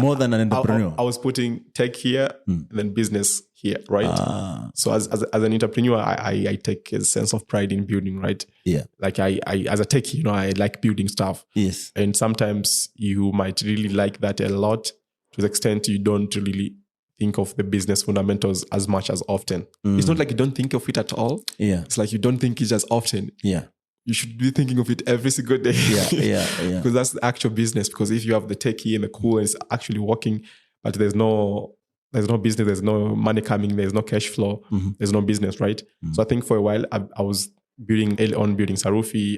[SPEAKER 4] More than an entrepreneur.
[SPEAKER 3] I was putting tech here and then business here, right? So as an entrepreneur, I take a sense of pride in building, right?
[SPEAKER 4] Yeah.
[SPEAKER 3] Like I as a techie, I like building stuff.
[SPEAKER 4] Yes.
[SPEAKER 3] And sometimes you might really like that a lot to the extent you don't really think of the business fundamentals as much as often. It's not like you don't think of it at all.
[SPEAKER 4] Yeah.
[SPEAKER 3] It's like you don't think it as often.
[SPEAKER 4] Yeah.
[SPEAKER 3] You should be thinking of it every single day.
[SPEAKER 4] Yeah.
[SPEAKER 3] Because that's the actual business. Because if you have the techie and the cool and it's actually working, but there's no business, there's no money coming, there's no cash flow, there's no business, right? So I think for a while I was building Sarufi.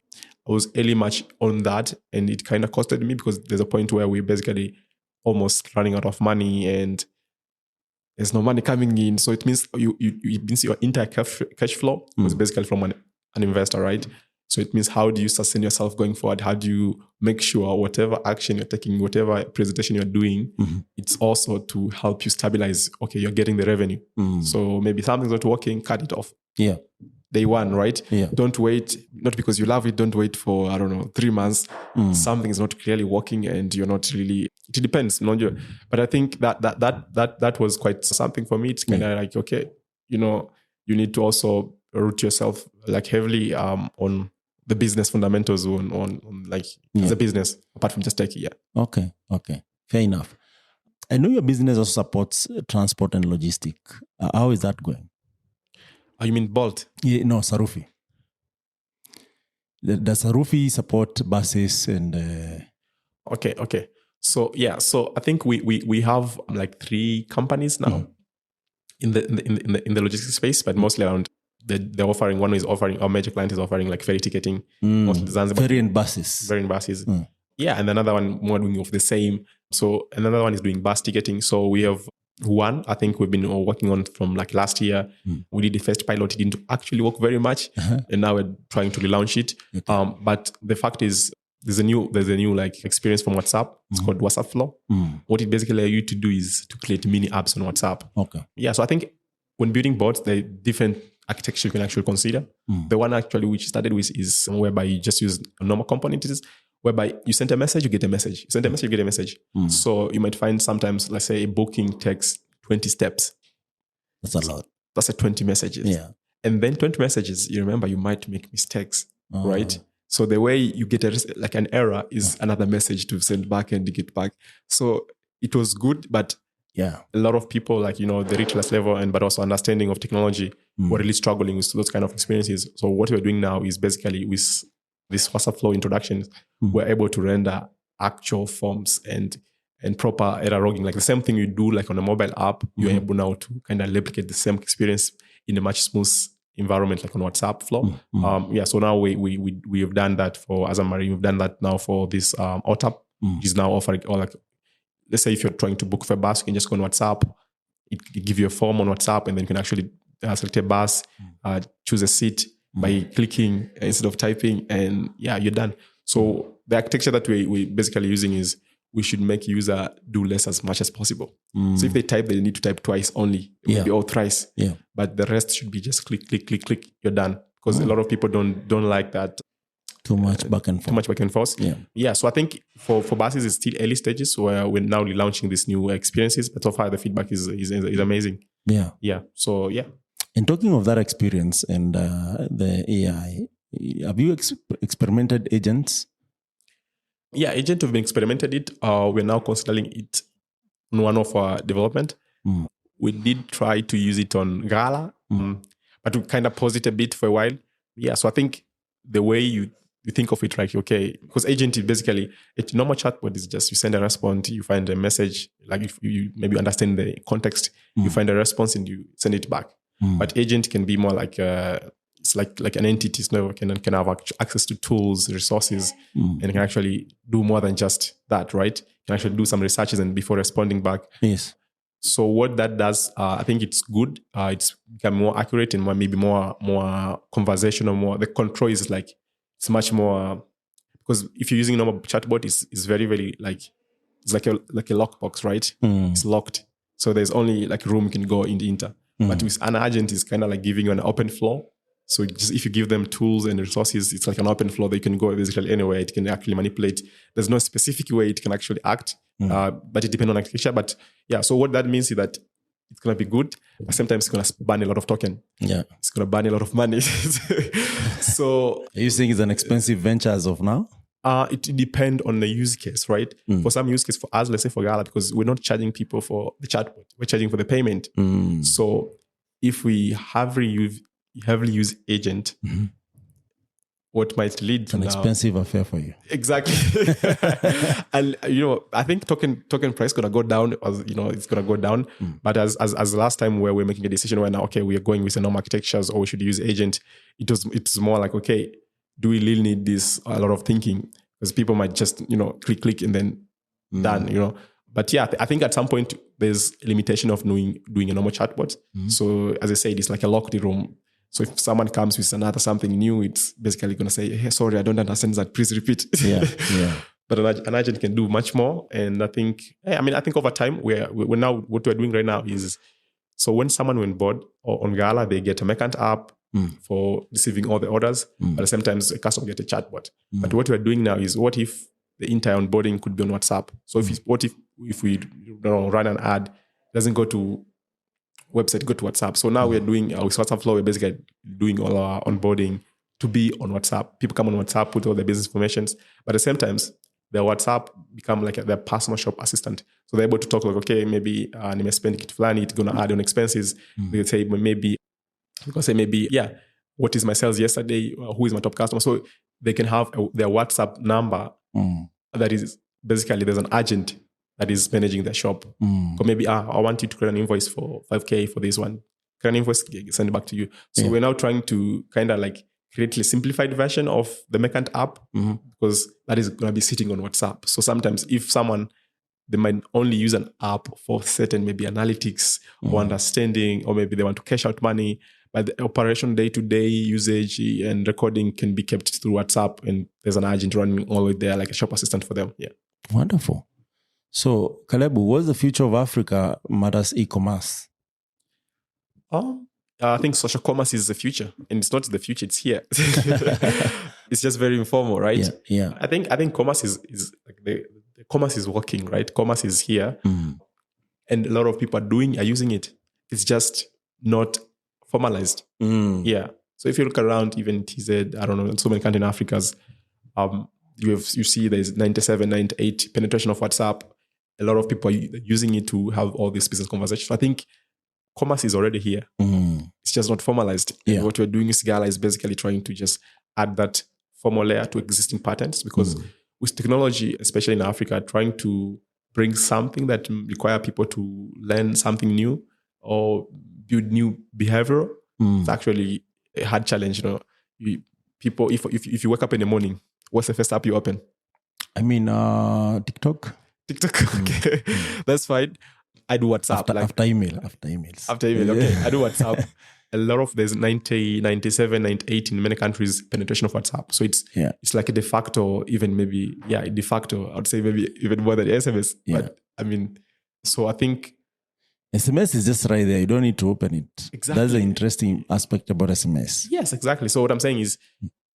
[SPEAKER 3] I was early much on that, and it kind of costed me because there's a point where we're basically almost running out of money and there's no money coming in. So it means your entire cash flow was basically from an investor, right? So it means, how do you sustain yourself going forward? How do you make sure whatever action you're taking, whatever presentation you're doing, it's also to help you stabilize, okay, you're getting the revenue. So maybe something's not working, cut it off.
[SPEAKER 4] Yeah.
[SPEAKER 3] Day one, right?
[SPEAKER 4] Yeah.
[SPEAKER 3] Don't wait, not because you love it, don't wait for, 3 months. Something is not clearly working and you're not really, it depends. But I think that was quite something for me. It's kind of like, okay, you need to also root yourself like heavily on the business fundamentals on as a business, apart from just techie. Yeah.
[SPEAKER 4] Okay. Fair enough. I know your business also supports transport and logistic. How is that going?
[SPEAKER 3] Oh, you mean Bolt?
[SPEAKER 4] Yeah, no, Sarufi. Does Sarufi support buses and?
[SPEAKER 3] Okay. So I think we have like 3 companies now in the logistics space, but mostly around the offering. One is offering, our major client is offering like ferry ticketing, mostly Zanzibar.
[SPEAKER 4] Ferry and buses.
[SPEAKER 3] Yeah, and another one more doing of the same. So another one is doing bus ticketing. So we have one, I think we've been working on from like last year. We did the first pilot. It didn't actually work very much. And now we're trying to relaunch it. Okay. But the fact is, there's a new like experience from WhatsApp. It's called WhatsApp Flow. What it basically allows you to do is to create mini apps on WhatsApp.
[SPEAKER 4] Okay.
[SPEAKER 3] Yeah, so I think when building bots, the different architecture you can actually consider. The one actually which started with is whereby you just use normal components, whereby you send a message, you get a message. You send a message, you get a message. So you might find sometimes, let's say a booking takes 20 steps.
[SPEAKER 4] That's a lot.
[SPEAKER 3] That's 20 messages.
[SPEAKER 4] Yeah.
[SPEAKER 3] And then 20 messages, you remember you might make mistakes, right? So the way you get like an error is another message to send back and dig it back. So it was good, but
[SPEAKER 4] Yeah.
[SPEAKER 3] a lot of people, like, the richness level but also understanding of technology were really struggling with those kind of experiences. So what we're doing now is basically with this WhatsApp flow introductions, we're able to render actual forms and proper error logging. Like the same thing you do like on a mobile app, you're able now to kind of replicate the same experience in a much smooth environment like on WhatsApp flow. So now we have done that for Azamari. We've done that now for this OTAP, which is now offering, or like, let's say if you're trying to book for a bus, you can just go on WhatsApp. It gives you a form on WhatsApp, and then you can actually select a bus, choose a seat by clicking instead of typing, and you're done. So the architecture that we basically using is we should make user do less as much as possible. So if they type, they need to type twice only, maybe or thrice.
[SPEAKER 4] Yeah.
[SPEAKER 3] But the rest should be just click, click, click, click. You're done. Because a lot of people don't like that.
[SPEAKER 4] Too much back and forth.
[SPEAKER 3] Too much back and forth. Yeah. So I think for buses, it's still early stages where we're now launching these new experiences. But so far, the feedback is amazing.
[SPEAKER 4] Yeah.
[SPEAKER 3] Yeah. So yeah.
[SPEAKER 4] And talking of that experience and the AI, have you experimented agents?
[SPEAKER 3] Yeah, agent have been experimented it. We're now considering it on one of our development. We did try to use it on Gala, but we kind of paused it a bit for a while. Yeah, so I think the way you think of it, like, okay, because agent is basically, a normal chatbot is just you send a response, you find a message, like if you maybe understand the context, you find a response and you send it back. But agent can be more like it's like an entity. So can have access to tools, resources, and can actually do more than just that, right? Can actually do some researches and before responding back.
[SPEAKER 4] Yes.
[SPEAKER 3] So what that does, I think it's good. It's become more accurate and maybe more conversational. More the control is like it's much more, because if you're using a normal chatbot, it's very, very like it's like a lockbox, right? It's locked, so there's only like room you can go in the inter. But with an agent, it's kind of like giving you an open floor. So just if you give them tools and resources, it's like an open floor that you can go basically anywhere. It can actually manipulate. There's no specific way it can actually act, but it depends on architecture. But yeah, so what that means is that it's going to be good, but sometimes it's going to burn a lot of token. Yeah. It's going to burn a lot of money. So
[SPEAKER 4] are you saying it's an expensive venture as of now?
[SPEAKER 3] It depends on the use case, right? For some use case, for us, let's say for Gala, because we're not charging people for the chatbot, we're charging for the payment. So if we heavily use agent, what might lead to
[SPEAKER 4] an expensive affair for you.
[SPEAKER 3] Exactly. And I think token price gonna go down, as it's gonna go down. But as last time where we're making a decision where now, okay, we are going with the normal architectures or we should use agent, it's more like, okay, do we really need this? A lot of thinking, because people might just click and then done. But yeah, I think at some point there's a limitation of doing a normal chatbot. So as I said, it's like a locked room. So if someone comes with something new, it's basically going to say, hey, sorry, I don't understand that. Please repeat. Yeah. But an agent can do much more. And I think over time, we're now, what we're doing right now is, so when someone went board or on Gala, they get a merchant app for receiving all the orders. But at the same time, a customer get a chatbot. But what we're doing now is, what if the entire onboarding could be on WhatsApp? So if we run an ad, it doesn't go to website, go to WhatsApp. So now we're doing with WhatsApp Flow, we're basically doing all our onboarding to be on WhatsApp. People come on WhatsApp, put all their business informations, but at the same time, their WhatsApp become like their personal shop assistant. So they're able to talk like, okay, maybe nimespend kitu fulani, it's gonna add on expenses. They say maybe, what is my sales yesterday? Who is my top customer? So they can have their WhatsApp number that is basically, there's an agent that is managing their shop. Or maybe, I want you to create an invoice for 5K for this one. Create an invoice, send it back to you. So we're now trying to kind of like create a simplified version of the merchant app, because that is going to be sitting on WhatsApp. So sometimes if they might only use an app for certain maybe analytics or understanding, or maybe they want to cash out money, but the operation day-to-day usage and recording can be kept through WhatsApp, and there's an agent running all the way there, like a shop assistant for them. Yeah.
[SPEAKER 4] Wonderful. So, Kalebu, what's the future of Africa matters e-commerce?
[SPEAKER 3] I think social commerce is the future, and it's not the future; it's here. It's just very informal, right?
[SPEAKER 4] Yeah.
[SPEAKER 3] I think commerce is like the commerce is working, right? Commerce is here, and a lot of people are using it. It's just not formalized. Yeah. So if you look around, even TZ, I don't know, so many countries in Africa, You see there's 97, 98 penetration of WhatsApp. A lot of people are using it to have all these business conversations. I think commerce is already here. It's just not formalized.
[SPEAKER 4] Yeah.
[SPEAKER 3] And what we're doing is Gala is basically trying to just add that formal layer to existing patterns, because with technology, especially in Africa, trying to bring something that require people to learn something new or build new behavior, it's actually a hard challenge. People, if you wake up in the morning, what's the first app you open?
[SPEAKER 4] I mean, TikTok.
[SPEAKER 3] Okay, that's fine. I do WhatsApp.
[SPEAKER 4] After emails.
[SPEAKER 3] After email, okay. I do WhatsApp. A lot of there's 90, 97, 98 in many countries penetration of WhatsApp. So it's like a de facto, even maybe, de facto, I would say maybe even more than SMS.
[SPEAKER 4] Yeah.
[SPEAKER 3] But I mean, so I think
[SPEAKER 4] SMS is just right there. You don't need to open it.
[SPEAKER 3] Exactly.
[SPEAKER 4] That's the interesting aspect about SMS.
[SPEAKER 3] Yes, exactly. So what I'm saying is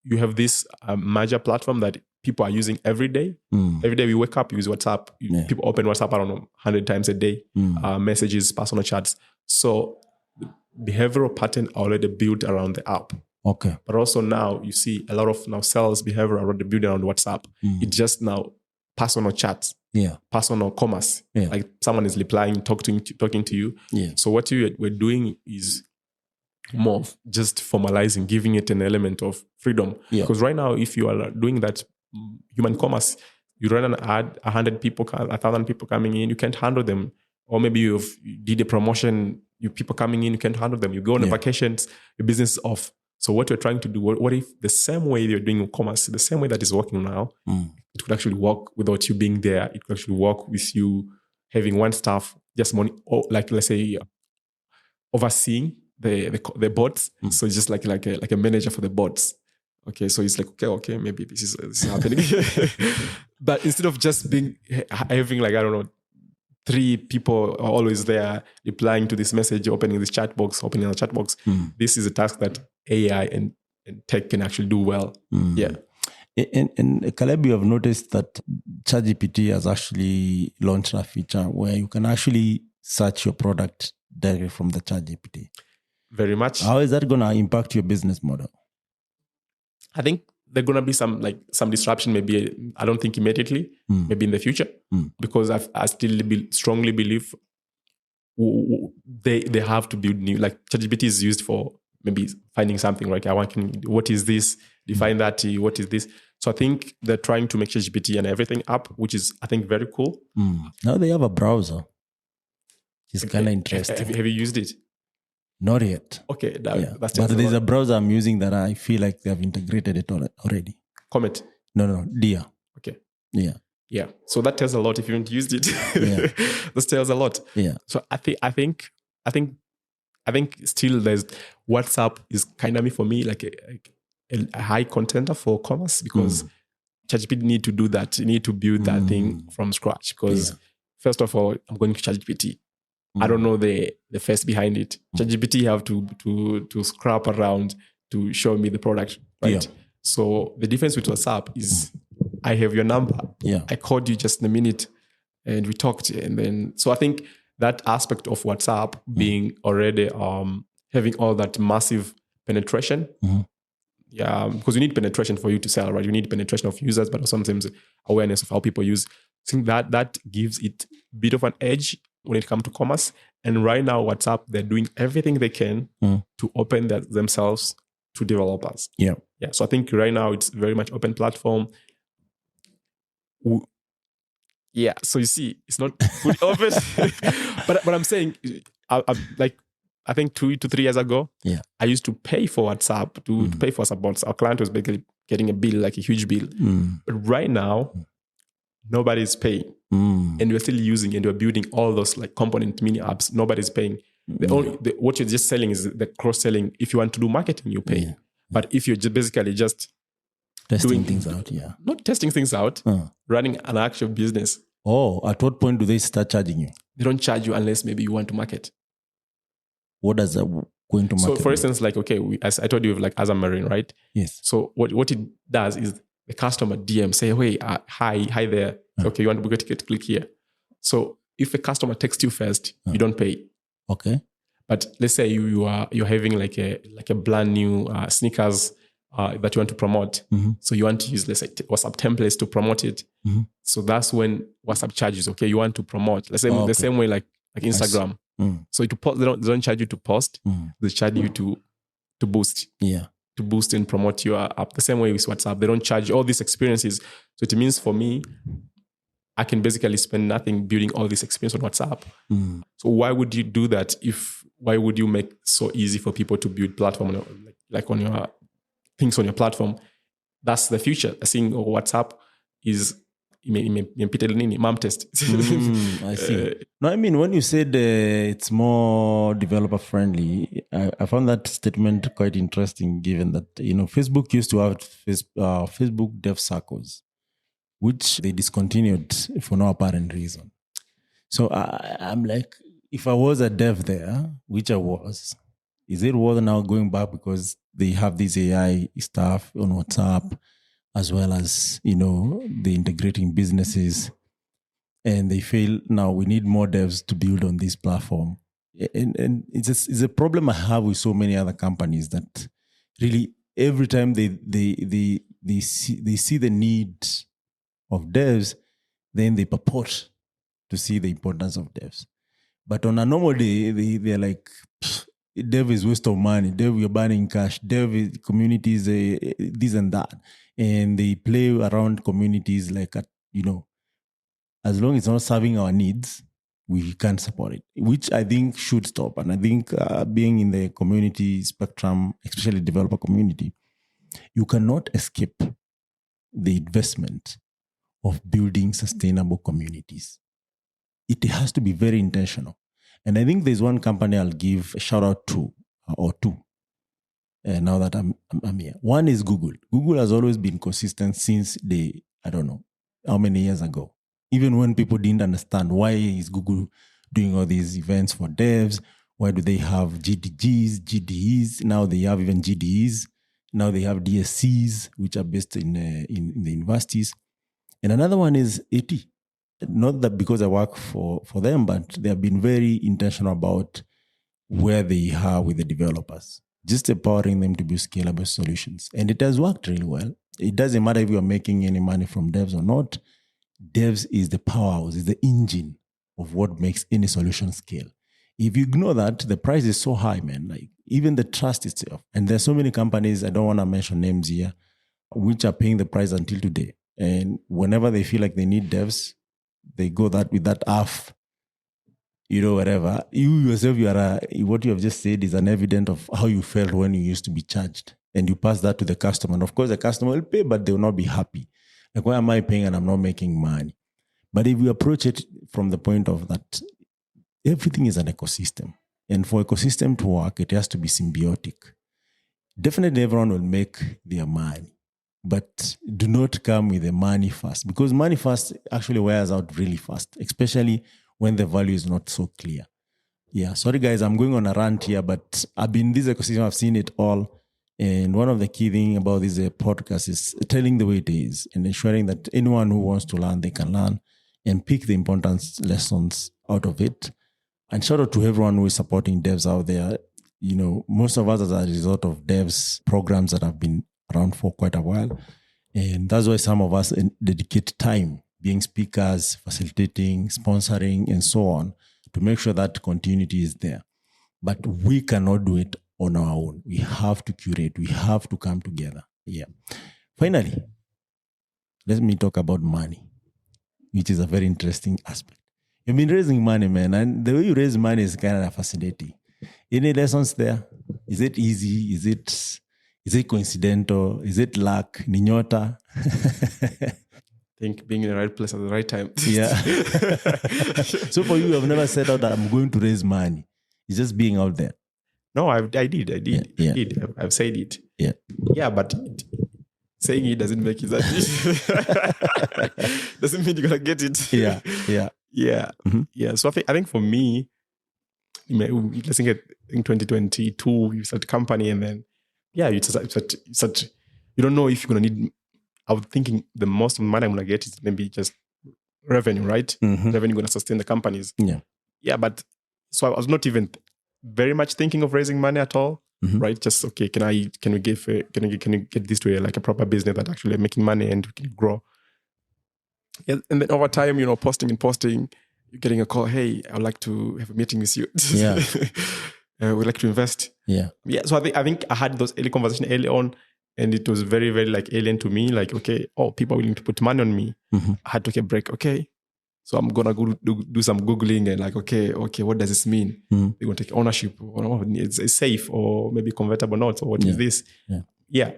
[SPEAKER 3] you have this major platform that people are using every day. Every day we wake up, use WhatsApp. People open WhatsApp, I don't know, 100 times a day. Messages, personal chats. So the behavioral pattern are already built around the app.
[SPEAKER 4] Okay.
[SPEAKER 3] But also now you see a lot of now sales behavior already built around WhatsApp. It's just now personal chats.
[SPEAKER 4] Yeah.
[SPEAKER 3] Personal commerce.
[SPEAKER 4] Yeah.
[SPEAKER 3] Like someone is replying, talking to you.
[SPEAKER 4] Yeah.
[SPEAKER 3] So what we're doing is more of just formalizing, giving it an element of freedom.
[SPEAKER 4] Yeah.
[SPEAKER 3] Because right now, if you are doing that human commerce, you run an ad, 100 people, 1,000 people coming in, you can't handle them. Or maybe you did a promotion, people coming in, you can't handle them. You go on vacations, your business is off. So what you're trying to do, what if the same way you're doing commerce, the same way that is working now, it could actually work without you being there. It could actually work with you having one staff, just money, or like let's say overseeing the bots. So it's just like a manager for the bots. Okay, so it's like okay, maybe this is happening. But instead of just having like, I don't know, 3 people are always there replying to this message, opening this chat box, opening a chat box. This is a task that AI and tech can actually do well. Yeah.
[SPEAKER 4] And Kalebu, you have noticed that ChatGPT has actually launched a feature where you can actually search your product directly from the ChatGPT.
[SPEAKER 3] Very much.
[SPEAKER 4] How is that going to impact your business model?
[SPEAKER 3] I think there's going to be some disruption, maybe, I don't think immediately, maybe in the future, because I still strongly believe they have to build new, like ChatGPT is used for maybe finding something, right? What is this? Define that, what is this? So I think they're trying to make ChatGPT and everything up, which is, I think, very cool.
[SPEAKER 4] Now they have a browser. It's kind of interesting.
[SPEAKER 3] Have you used it?
[SPEAKER 4] Not yet.
[SPEAKER 3] Okay.
[SPEAKER 4] But there's a browser I'm using that I feel like they have integrated it already.
[SPEAKER 3] Comet?
[SPEAKER 4] No, Dia.
[SPEAKER 3] Okay.
[SPEAKER 4] Yeah.
[SPEAKER 3] So that tells a lot if you haven't used it. That tells a lot.
[SPEAKER 4] Yeah.
[SPEAKER 3] So I think still there's WhatsApp is kind of for me like a high contender for commerce, because ChatGPT need to do that. You need to build that thing from scratch, because first of all, I'm going to ChatGPT. I don't know the face behind it. ChatGPT have to scrap around to show me the product, right?
[SPEAKER 4] Yeah.
[SPEAKER 3] So the difference with WhatsApp is I have your number.
[SPEAKER 4] Yeah.
[SPEAKER 3] I called you just in a minute and we talked, and then so I think that aspect of WhatsApp being already having all that massive penetration. Because you need penetration for you to sell, right? You need penetration of users, but sometimes awareness of how people use. I think that gives it a bit of an edge when it comes to commerce. And right now, WhatsApp, they're doing everything they can to open themselves to developers.
[SPEAKER 4] Yeah.
[SPEAKER 3] So I think right now it's very much open platform. So you see, it's not fully open. But I'm saying, I think 2 to 3 years ago, I used to pay for WhatsApp, to pay for support. Our client was basically getting a bill, like a huge bill. But right now, nobody's paying. And we're still using and we're building all those like component mini apps. Nobody's paying. What you're just selling is the cross-selling. If you want to do marketing, you pay. But if you're basically just
[SPEAKER 4] testing things out,
[SPEAKER 3] not testing things out, running an actual business.
[SPEAKER 4] Oh, at what point do they start charging you?
[SPEAKER 3] They don't charge you unless maybe you want to market.
[SPEAKER 4] What does that going to market?
[SPEAKER 3] So for instance, like, as I told you, like as a marine, right?
[SPEAKER 4] Yes.
[SPEAKER 3] So what it does is the customer DM say, hey, hi there. Okay, you want to book a ticket, click here. So if a customer texts you first, you don't pay.
[SPEAKER 4] Okay.
[SPEAKER 3] But let's say you're having like a brand new sneakers that you want to promote. So you want to use, let's say, WhatsApp templates to promote it. So that's when WhatsApp charges. Okay, you want to promote. Let's say the same way like Instagram. So to post, they don't charge you to post. They charge you to boost.
[SPEAKER 4] Yeah.
[SPEAKER 3] To boost and promote your app. The same way with WhatsApp, they don't charge all these experiences. So it means for me, I can basically spend nothing building all this experience on WhatsApp. So why would you do that? Why would you make it so easy for people to build platform on your things on your platform? That's the future. I think WhatsApp is mom test.
[SPEAKER 4] I see. No, I mean, when you said it's more developer friendly, I found that statement quite interesting, given that, Facebook used to have Facebook dev circles, which they discontinued for no apparent reason. So I'm like, if I was a dev there, which I was, is it worth now going back because they have this AI stuff on WhatsApp, as well as, the integrating businesses, and they feel now we need more devs to build on this platform. And it's a problem I have with so many other companies that really every time they see the need of devs, then they purport to see the importance of devs. But on a normal day, they're like, dev is waste of money. Dev, you're burning cash. Dev is communities, this and that. And they play around communities like, as long as it's not serving our needs, we can't support it, which I think should stop. And I think being in the community spectrum, especially developer community, you cannot escape the investment of building sustainable communities. It has to be very intentional. And I think there's one company I'll give a shout out to, or two, now that I'm here. One is Google. Google has always been consistent since I don't know how many years ago. Even when people didn't understand why is Google doing all these events for devs, why do they have GDGs, GDEs? Now they have even GDEs. Now they have DSCs, which are based in the universities. And another one is AT. Not that because I work for them, but they have been very intentional about where they are with the developers, just empowering them to build scalable solutions. And it has worked really well. It doesn't matter if you are making any money from devs or not. Devs is the powerhouse, is the engine of what makes any solution scale. If you ignore that, the price is so high, man. Like even the trust itself. And there's so many companies, I don't want to mention names here, which are paying the price until today. And whenever they feel like they need devs, they go with that half, whatever. You yourself, what you have just said is an evidence of how you felt when you used to be charged. And you pass that to the customer. And of course, the customer will pay, but they will not be happy. Like, why am I paying and I'm not making money? But if you approach it from the point of that, everything is an ecosystem. And for ecosystem to work, it has to be symbiotic. Definitely everyone will make their money. But do not come with the money first, because money first actually wears out really fast, especially when the value is not so clear. Yeah, sorry guys, I'm going on a rant here, but I've been in this ecosystem, I've seen it all. And one of the key things about this podcast is telling the way it is and ensuring that anyone who wants to learn, they can learn and pick the important lessons out of it. And shout out to everyone who is supporting devs out there. Most of us as a result of devs programs that have been around for quite a while. And that's why some of us dedicate time being speakers, facilitating, sponsoring, and so on to make sure that continuity is there. But we cannot do it on our own. We have to curate. We have to come together. Yeah. Finally, let me talk about money, which is a very interesting aspect. You've been raising money, man, and the way you raise money is kind of fascinating. Any lessons there? Is it easy? Is it coincidental? Is it luck? Ninyota?
[SPEAKER 3] I think being in the right place at the right time.
[SPEAKER 4] Yeah. So for you, I've never said out that I'm going to raise money. It's just being out there.
[SPEAKER 3] No, I did.
[SPEAKER 4] Yeah.
[SPEAKER 3] I did. I've said it.
[SPEAKER 4] Yeah.
[SPEAKER 3] Yeah, but saying it doesn't make it that easy. Doesn't mean you're going to get it.
[SPEAKER 4] Yeah. Yeah.
[SPEAKER 3] Yeah.
[SPEAKER 4] Mm-hmm.
[SPEAKER 3] Yeah. So I think for me, let's think in 2022, you start a company and then, you don't know if you're going to need, I was thinking the most money I'm going to get is maybe just revenue, right?
[SPEAKER 4] Mm-hmm.
[SPEAKER 3] Revenue going to sustain the companies.
[SPEAKER 4] Yeah.
[SPEAKER 3] Yeah, but so I was not even very much thinking of raising money at all. right? Just okay, can you get this to a proper business that actually making money and we can grow? Yeah, and then over time, posting, you're getting a call. Hey, I would like to have a meeting with you.
[SPEAKER 4] Yeah.
[SPEAKER 3] We'd like to invest.
[SPEAKER 4] Yeah.
[SPEAKER 3] Yeah. So I think I had those early conversations early on, and it was very, very alien to me. Like, okay, people are willing to put money on me. I had to take a break. Okay. So I'm gonna go do some Googling and okay, what does this mean? They're gonna take ownership, or it's safe, or maybe convertible notes, or what is this? Yeah.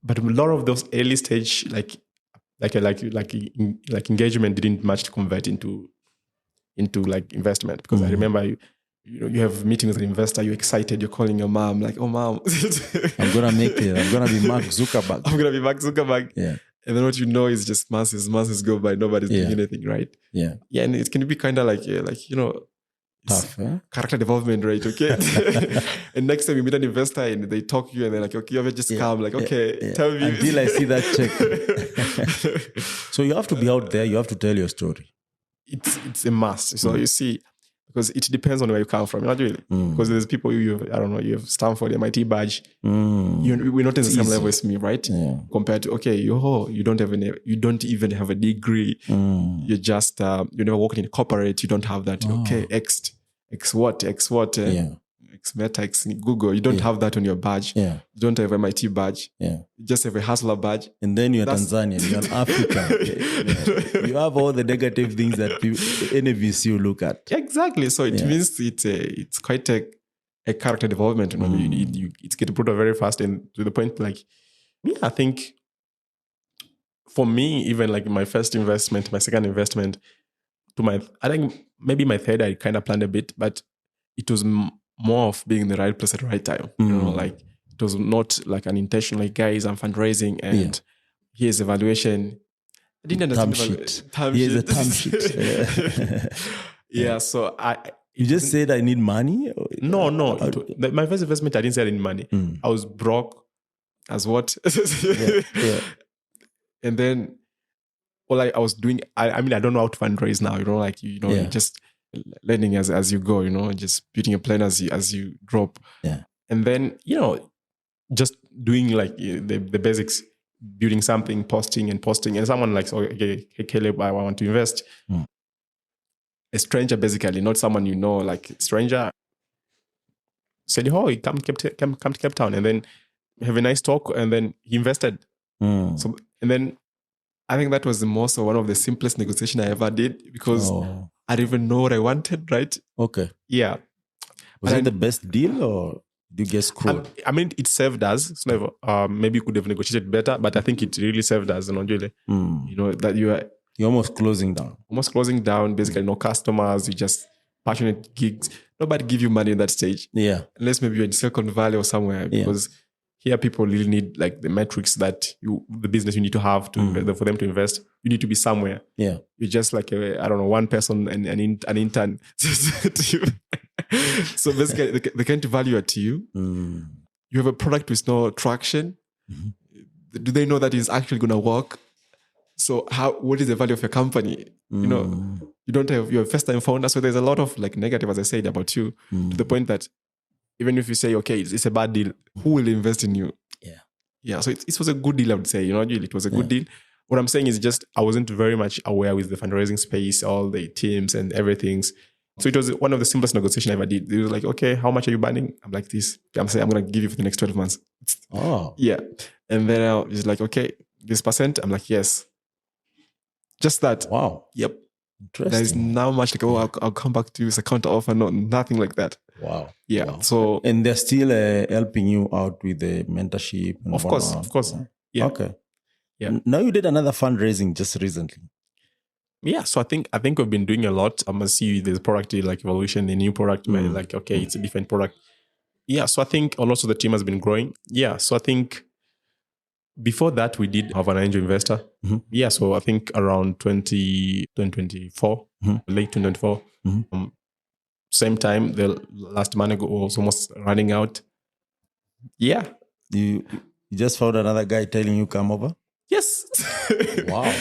[SPEAKER 3] But a lot of those early stage engagement didn't much convert into investment, because I remember you have meetings with an investor, you're excited, you're calling your mom like, oh mom,
[SPEAKER 4] I'm gonna make it. I'm gonna be Mark Zuckerberg. Yeah.
[SPEAKER 3] And then what you know is just months go by, nobody's doing anything, right?
[SPEAKER 4] Yeah.
[SPEAKER 3] Yeah, and it can be kind of
[SPEAKER 4] Tough,
[SPEAKER 3] character development, right? Okay. And next time you meet an investor and they talk to you and they're like, okay, you have just calm, tell me.
[SPEAKER 4] Until I see that check. So you have to be out there, you have to tell your story.
[SPEAKER 3] It's a must. So you see, because it depends on where you come from, not really. Because there's people you have Stanford, MIT badge. We're not in the same level as me, right?
[SPEAKER 4] Yeah.
[SPEAKER 3] Compared to you don't even have a degree. You're just you never worked in a corporate. You don't have that. Okay, X Meta, X Google. You don't have that on your badge.
[SPEAKER 4] Yeah.
[SPEAKER 3] You don't have MIT badge.
[SPEAKER 4] Yeah.
[SPEAKER 3] You just have a hustler badge.
[SPEAKER 4] And then you're Tanzanian, you're an African. Yeah. You have all the negative things that any VC look at.
[SPEAKER 3] Exactly. So it means it's quite a character development. It's getting put out very fast, and to the point I think for me, even my first investment, my second investment, I think maybe my third, I kind of planned a bit, but it was more of being in the right place at the right time. It was not an intentional, guys, I'm fundraising and here's the valuation. I didn't understand.
[SPEAKER 4] Here's a term sheet.
[SPEAKER 3] Yeah, so
[SPEAKER 4] you just said I need money?
[SPEAKER 3] No. My first investment, I didn't say I need money. I was broke as what? And then all I was doing, I don't know how to fundraise now. You're just learning as you go, just building a plan as you drop.
[SPEAKER 4] Yeah.
[SPEAKER 3] And then, just doing the basics, building something, posting. And someone okay, Kalebu, I want to invest. A stranger, basically, not someone stranger, said, oh, come to Cape Town, and then have a nice talk, and then he invested. So, and then I think that was one of the simplest negotiation I ever did, because I didn't even know what I wanted, right?
[SPEAKER 4] Okay.
[SPEAKER 3] Yeah.
[SPEAKER 4] Was it the best deal, or did you get screwed?
[SPEAKER 3] It served us. So maybe you could have negotiated better, but I think it really served us, really. That
[SPEAKER 4] You're almost closing down. Basically, no customers. You just passionate gigs. Nobody give you money in that stage. Yeah.
[SPEAKER 3] Unless maybe you're in Silicon Valley or somewhere, because here people really need the metrics that the business you need to have for them to invest. You need to be somewhere.
[SPEAKER 4] Yeah.
[SPEAKER 3] You're just one person and an intern. So basically, they can't evaluate to you. You have a product with no traction. Do they know that it's actually going to work? So what is the value of your company? You don't have, you're a first time founder. So there's a lot of negative, as I said, about you, to the point that even if you say, okay, it's a bad deal, who will invest in you? Yeah. So it was a good deal, I would say, it was a good deal. What I'm saying is just, I wasn't very much aware with the fundraising space, all the teams and everything. So it was one of the simplest negotiations I ever did. It was like, okay, how much are you burning? I'm like this. I'm saying, I'm going to give you for the next 12 months.
[SPEAKER 4] Oh.
[SPEAKER 3] Yeah. And then he's like, okay, this percent. I'm like, yes. Just that.
[SPEAKER 4] Wow.
[SPEAKER 3] Yep.
[SPEAKER 4] Interesting.
[SPEAKER 3] There's not much I'll come back to you as a counter offer. No, nothing like that.
[SPEAKER 4] Wow.
[SPEAKER 3] Yeah.
[SPEAKER 4] Wow.
[SPEAKER 3] So.
[SPEAKER 4] And they're still helping you out with the mentorship. And
[SPEAKER 3] of course. Yeah.
[SPEAKER 4] Okay.
[SPEAKER 3] Yeah.
[SPEAKER 4] Now you did another fundraising just recently.
[SPEAKER 3] Yeah. So I think we've been doing a lot. I'm gonna see there's product evolution, a new product, okay, it's a different product. Yeah. So I think also the team has been growing. Yeah. So I think before that, we did have an angel investor. Yeah, so I think around 2024, late 2024. Same time, the last money was almost running out. Yeah.
[SPEAKER 4] You just found another guy telling you come over?
[SPEAKER 3] Yes.
[SPEAKER 4] Wow.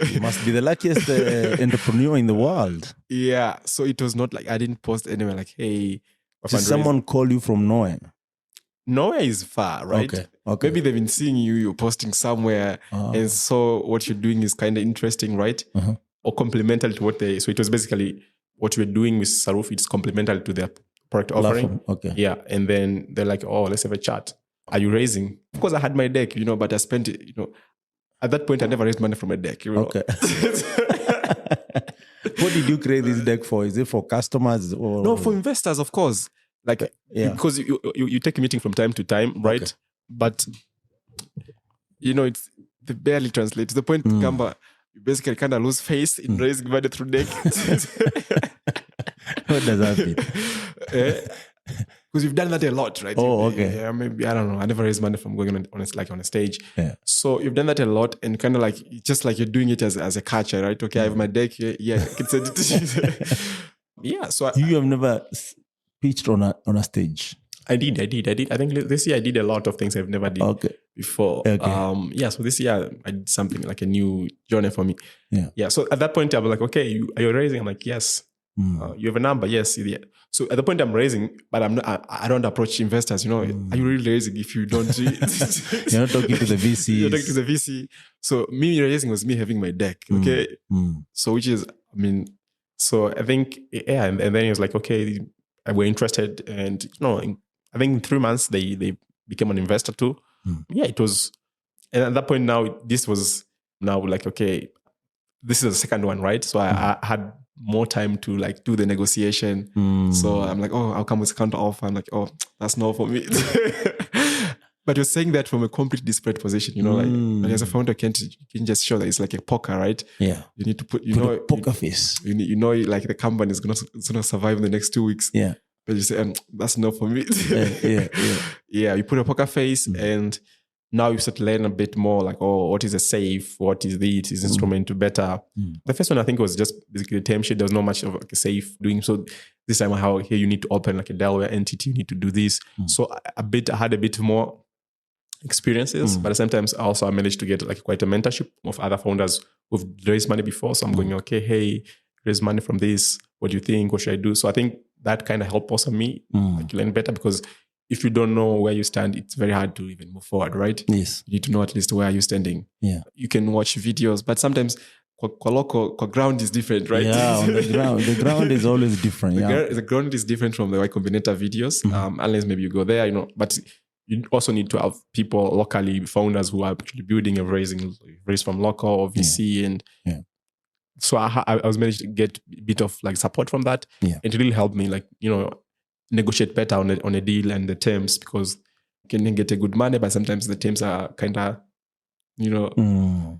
[SPEAKER 4] You must be the luckiest entrepreneur in the world.
[SPEAKER 3] Yeah. So it was not I didn't post anywhere hey,
[SPEAKER 4] Did someone call you from nowhere?
[SPEAKER 3] Nowhere is far, right?
[SPEAKER 4] Okay.
[SPEAKER 3] Maybe they've been seeing you're posting somewhere, and so what you're doing is kind of interesting, right? Or complementary to what so it was basically what we're doing with Saruf, it's complementary to their product offering.
[SPEAKER 4] Okay.
[SPEAKER 3] Yeah. And then they're like, oh, let's have a chat. Are you raising? Of course, I had my deck, but I spent it, at that point, I never raised money from a deck.
[SPEAKER 4] Okay. What did you create this deck for? Is it for customers or
[SPEAKER 3] no, for investors, of course. Like, because you take a meeting from time to time, right?
[SPEAKER 4] Okay.
[SPEAKER 3] But they barely translate to the point, Kamba, you basically kind of lose face in raising money through deck.
[SPEAKER 4] What does that mean?
[SPEAKER 3] Because you've done that a lot, right?
[SPEAKER 4] Oh, okay.
[SPEAKER 3] Yeah, maybe, I don't know. I never raised money from going on a stage.
[SPEAKER 4] Yeah.
[SPEAKER 3] So you've done that a lot, and kind of like, just like you're doing it as a catcher, right? Okay, I have my deck here. Yeah, I can send it to you. Yeah. So
[SPEAKER 4] you have never pitched on a stage?
[SPEAKER 3] I did. I think this year I did a lot of things I've never did before.
[SPEAKER 4] Okay.
[SPEAKER 3] So this year I did something like a new journey for me.
[SPEAKER 4] Yeah.
[SPEAKER 3] So at that point I was like, okay, are you raising? I'm like, yes. You have a number? Yes. Yeah. So at the point I'm raising, but I don't approach investors. Are you really raising if you don't?
[SPEAKER 4] You're not talking to the VC.
[SPEAKER 3] You're talking to the VC. So me raising was me having my deck. Okay. So which is, so I think, and then he was like, okay, we're interested, and I think in 3 months they became an investor too. Yeah, it was, and at that point now this was now like, okay, this is the second one, right? So I had more time to like do the negotiation. So I'm like, oh, I'll come with a counter offer. I'm like, oh, that's not for me. But you're saying that from a complete disparate position, like as a founder, you can just show that it's like a poker, right?
[SPEAKER 4] Yeah.
[SPEAKER 3] You need to put,
[SPEAKER 4] a poker face.
[SPEAKER 3] Like the company is gonna survive in the next 2 weeks.
[SPEAKER 4] Yeah.
[SPEAKER 3] But you say, that's not for me.
[SPEAKER 4] Yeah.
[SPEAKER 3] You put a poker face, and now you start to learn a bit more like, oh, what is a safe? What is this instrument to better? The first one I think was just basically a term sheet. There was not much of like a safe doing. So this time here you need to open like a Delaware entity. You need to do this. So I had a bit more experiences, but sometimes also I managed to get like quite a mentorship of other founders who've raised money before. So I'm going, okay, hey, raise money from this. What do you think? What should I do? So I think that kind of helped also me like learn better, because if you don't know where you stand, it's very hard to even move forward, right?
[SPEAKER 4] Yes.
[SPEAKER 3] You need to know at least where are you standing.
[SPEAKER 4] Yeah.
[SPEAKER 3] You can watch videos, but sometimes kwa ground is different, right?
[SPEAKER 4] Yeah, on the ground. The ground is always different.
[SPEAKER 3] The ground is different from the Y Combinator videos, unless maybe you go there, but you also need to have people locally, founders who are actually building and raised from local or VC. And so I was managed to get a bit of like support from that.
[SPEAKER 4] Yeah.
[SPEAKER 3] It really helped me like, negotiate better on a deal and the terms, because you can get a good money, but sometimes the terms are kind of, kind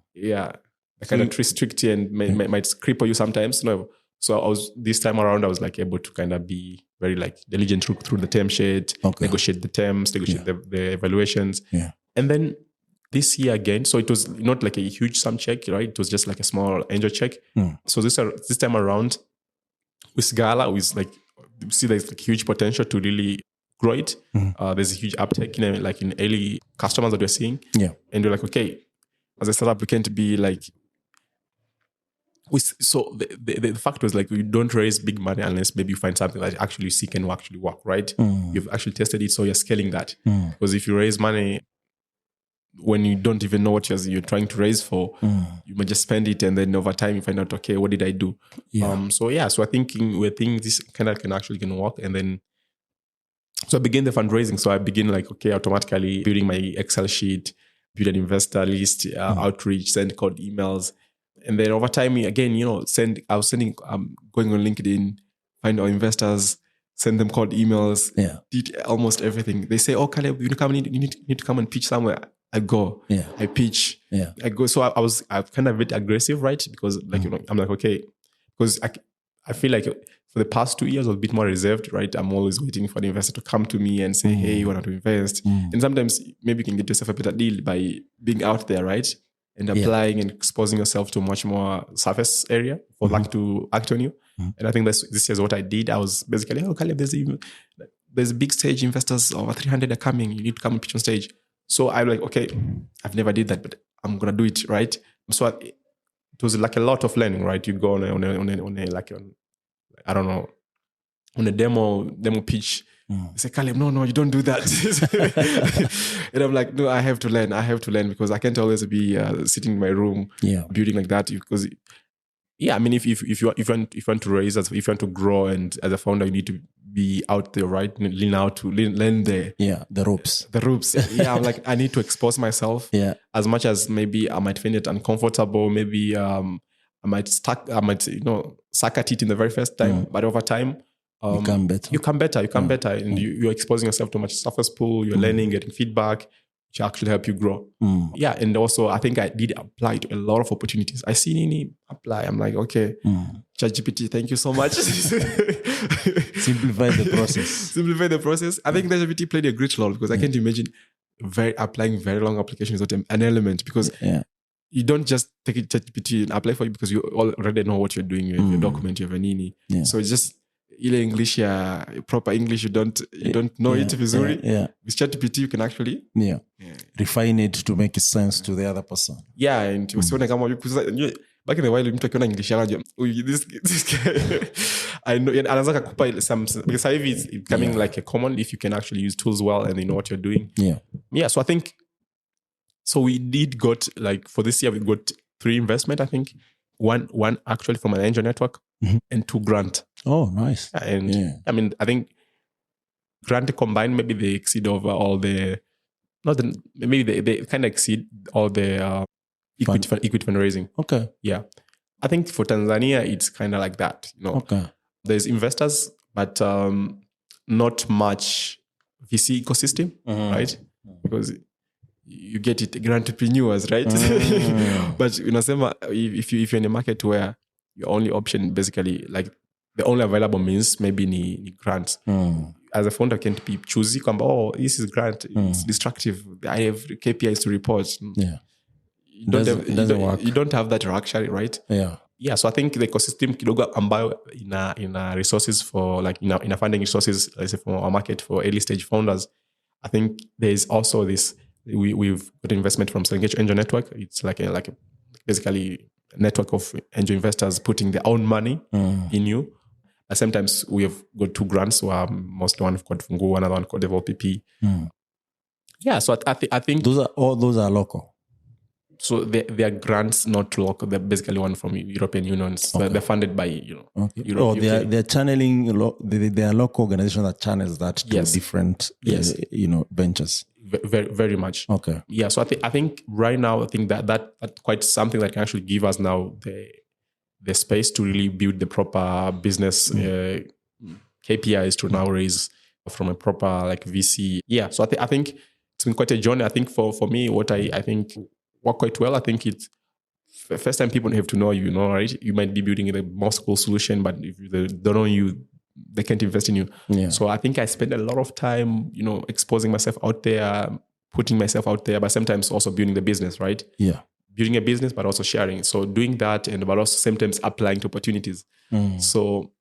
[SPEAKER 3] of tricky and might cripple you sometimes. So this time around, I was like able to kind of be very like diligent through the term sheet, negotiate the terms, negotiate the evaluations.
[SPEAKER 4] Yeah.
[SPEAKER 3] And then this year again, so it was not like a huge sum check, right? It was just like a small angel check. So this time around with Gala, with like, see there's like huge potential to really grow it. There's a huge uptake in early customers that we're seeing.
[SPEAKER 4] Yeah.
[SPEAKER 3] And we're like, okay, as a startup, we can't be like, so the fact was like, you don't raise big money unless maybe you find something that actually you see can actually work, right? You've actually tested it, so you're scaling that. Because if you raise money when you don't even know what you're trying to raise for, you might just spend it, and then over time you find out, okay, what did I do?
[SPEAKER 4] Yeah.
[SPEAKER 3] So we're thinking this kind of can work. And then so I began the fundraising. So I begin like, okay, automatically building my Excel sheet, build an investor list, outreach, send cold emails. And then over time, again, going on LinkedIn, find our investors, send them cold emails, did almost everything. They say, oh, Kalebu, you need to come and pitch somewhere. I go, I pitch, I go. So I was kind of a bit aggressive, right? Because like, I'm like, okay, because I feel like for the past 2 years I was a bit more reserved, right? I'm always waiting for the investor to come to me and say, hey, you want to invest? And sometimes maybe you can get yourself a better deal by being out there, right? And applying and exposing yourself to a much more surface area for luck to act on you. And I think this is what I did. I was basically, oh, Caleb, there's big stage investors, over 300 are coming. You need to come and pitch on stage. So I'm like, okay, I've never did that, but I'm going to do it, right? So it was like a lot of learning, right? You go on a demo pitch, They say, Kalebu, no, you don't do that. And I'm like, no, I have to learn because I can't always be sitting in my room building like that. Because, yeah, I mean, if you want to raise, if you want to grow, and as a founder, you need to be out there, right? Learn
[SPEAKER 4] the ropes.
[SPEAKER 3] Yeah, I'm like, I need to expose myself.
[SPEAKER 4] Yeah.
[SPEAKER 3] As much as maybe I might find it uncomfortable, maybe I might suck at it in the very first time, but over time, you come better, and you're exposing yourself to much surface pool. You're learning, getting feedback, which actually help you grow. Yeah, and also I think I did apply to a lot of opportunities. I see Nini apply. I'm like, okay, ChatGPT, thank you so much.
[SPEAKER 4] Simplify the process.
[SPEAKER 3] I think ChatGPT played a great role because I can't imagine applying very long applications without an element, because you don't just take it ChatGPT and apply for it because you already know what you're doing. You have your document, you have a Nini. Yeah. So it's just English, proper English. You don't know it vizuri. With ChatGPT, you can actually
[SPEAKER 4] refine it to make sense to the other person.
[SPEAKER 3] Yeah, and usione kama back in the while mtu akiona English yake this guy I know anaanza kukupa some, because hivi it's becoming like a common if you can actually use tools well and you know what you're doing. So I think we did got, like, for this year we got 3 investment, I think. One actually from an angel network and 2 grant.
[SPEAKER 4] Oh, nice.
[SPEAKER 3] And I mean, I think grant combined, maybe they exceed over all they kind of exceed all the equity fundraising.
[SPEAKER 4] Okay.
[SPEAKER 3] Yeah. I think for Tanzania, it's kind of like that.
[SPEAKER 4] Okay.
[SPEAKER 3] There's investors, but not much VC ecosystem, right? Because you get it, entrepreneurs, right? But if you're in a market where your only option, basically, like the only available means maybe ni grants. As a founder, can't be choosy. This is grant. It's destructive. I have KPIs to report. You don't have that luxury, right? Yeah. So I think the ecosystem kidogo ambayo ina resources for, like, ina funding resources, let's say, for our market for early stage founders. I think there is also this. We've got investment from Serengeti Angel Network. It's like a basically a network of angel investors putting their own money in you. Sometimes we have got 2 grants. Mostly one called Fungu, another one called Develop PP. Yeah, so I think
[SPEAKER 4] those are local.
[SPEAKER 3] So they are grants, not local. They're basically one from European Union. So they're funded by
[SPEAKER 4] Okay.
[SPEAKER 3] Europe.
[SPEAKER 4] They're channeling. They are local organizations that channels that to different ventures.
[SPEAKER 3] Very, very much.
[SPEAKER 4] Okay.
[SPEAKER 3] Yeah. So I think right now, I think that quite something that can actually give us now the space to really build the proper business KPIs to now raise from a proper, like, VC. Yeah. So I think it's been quite a journey. I think for me, what I think worked quite well. I think it's first time people have to know you, right? You might be building a most cool solution, but if they don't know you, they can't invest in you. Yeah. So I think I spend a lot of time, exposing myself out there, putting myself out there, but sometimes also building the business, right?
[SPEAKER 4] Yeah.
[SPEAKER 3] Building a business, but also sharing. So doing that, but also sometimes applying to opportunities. So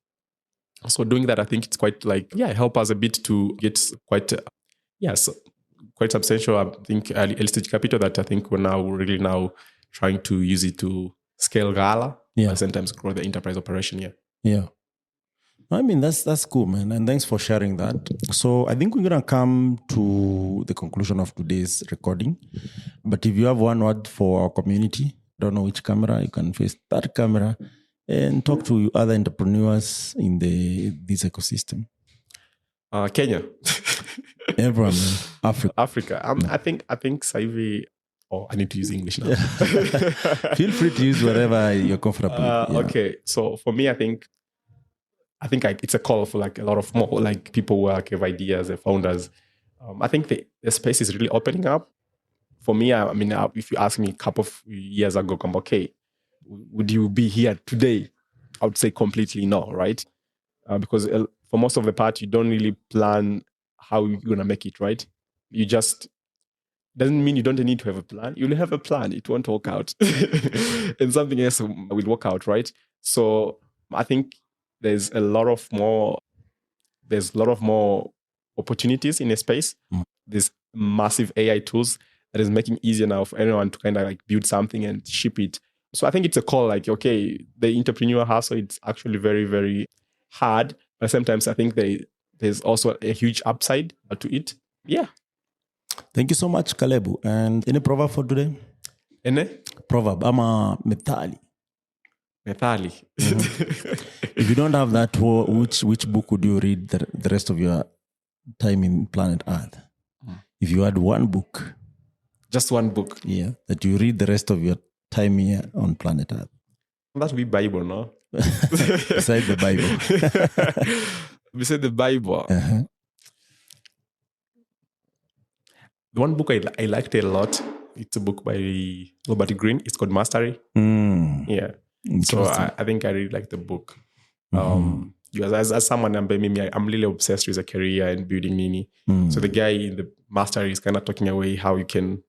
[SPEAKER 3] doing that, I think it's quite help us a bit to get quite substantial, I think, early stage capital that I think we're now trying to use it to scale Gala and sometimes grow the enterprise operation.
[SPEAKER 4] Yeah. I mean, that's cool, man. And thanks for sharing that. So I think we're going to come to the conclusion of today's recording. But if you have one word for our community, I don't know which camera, you can face that camera and talk to other entrepreneurs in this ecosystem.
[SPEAKER 3] Kenya.
[SPEAKER 4] Everyone, man.
[SPEAKER 3] Africa. I think Saivi. Oh, I need to use English now.
[SPEAKER 4] Feel free to use whatever you're comfortable with.
[SPEAKER 3] Okay. So for me, I think it's a call for, like, a lot of more, like, people who have ideas and founders. I think the space is really opening up. For me, I mean, if you ask me a couple of years ago, okay, would you be here today? I would say completely no, right? Because for most of the part, you don't really plan how you're going to make it, right? You just, doesn't mean you don't need to have a plan. You'll have a plan. It won't work out. And something else will work out, right? So I think there's a lot of more opportunities in a space. There's massive AI tools that is making it easier now for anyone to kind of, like, build something and ship it. So I think it's a call, like, okay, the entrepreneur hustle, it's actually very, very hard. But sometimes I think there's also a huge upside to it. Yeah.
[SPEAKER 4] Thank you so much, Kalebu. And any proverb for today?
[SPEAKER 3] Ene?
[SPEAKER 4] Proverb. Ama methali.
[SPEAKER 3] Methali.
[SPEAKER 4] If you don't have that, which book would you read the rest of your time in planet Earth? If you had one book.
[SPEAKER 3] Just one book.
[SPEAKER 4] Yeah. That you read the rest of your time here on planet Earth.
[SPEAKER 3] That would be Bible, no?
[SPEAKER 4] Beside the Bible.
[SPEAKER 3] Beside the Bible.
[SPEAKER 4] Uh-huh.
[SPEAKER 3] The one book I liked a lot, it's a book by Robert Greene. It's called Mastery. Yeah. So I think I really like the book. As someone, I'm really obsessed with a career and building Nini. So the guy in the Mastery is kind of talking away how you can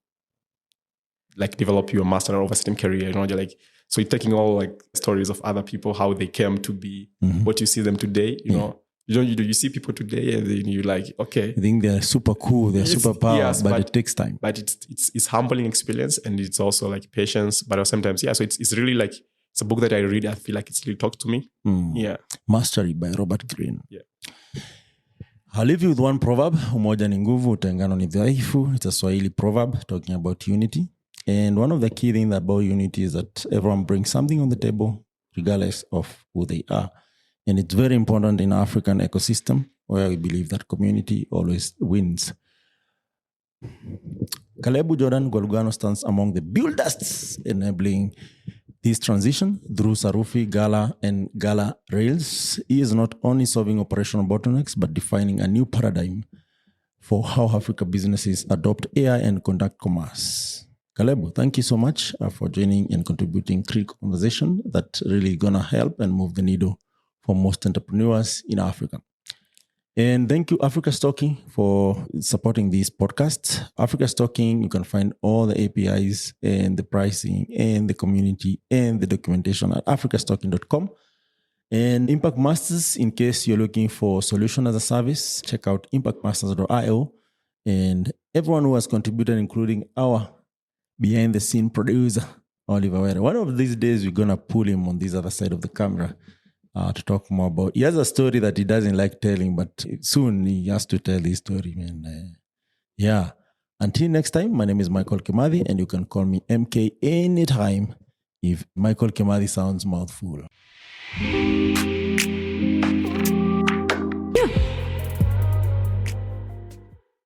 [SPEAKER 3] like develop your master of a certain career. You know, like, so you're taking all like stories of other people, how they came to be what you see them today, you know. You see people today and then you're like, okay.
[SPEAKER 4] I think they're super cool, they're super powerful, yes, but it takes time.
[SPEAKER 3] But it's humbling experience, and it's also like patience, but sometimes, so it's really like, it's a book that I read, I feel like it's really talked to me. Yeah.
[SPEAKER 4] Mastery by Robert Greene.
[SPEAKER 3] Yeah.
[SPEAKER 4] I'll leave you with one proverb. Umoja ni nguvu, utengano ni dhaifu. It's a Swahili proverb talking about unity. And one of the key things about unity is that everyone brings something on the table, regardless of who they are. And it's very important in African ecosystem where we believe that community always wins. Kalebu Jordan Gwalugano stands among the builders enabling this transition through Sarufi, Gala, and Gala Rails. He is not only solving operational bottlenecks, but defining a new paradigm for how Africa businesses adopt AI and conduct commerce. Kalebu, thank you so much for joining and contributing critical conversation that really gonna help and move the needle for most entrepreneurs in Africa. And thank you, Africa Stocking, for supporting this podcast. Africa Stocking, you can find all the APIs and the pricing and the community and the documentation at africastocking.com. And Impact Masters, in case you're looking for solution as a service, check out impactmasters.io. And everyone who has contributed, including our behind-the-scene producer, Oliver Were. One of these days, we're going to pull him on this other side of the camera to talk more about. He has a story that he doesn't like telling, but soon he has to tell this story, man. Yeah. Until next time, my name is Michael Kimathi, and you can call me MK anytime if Michael Kimathi sounds mouthful.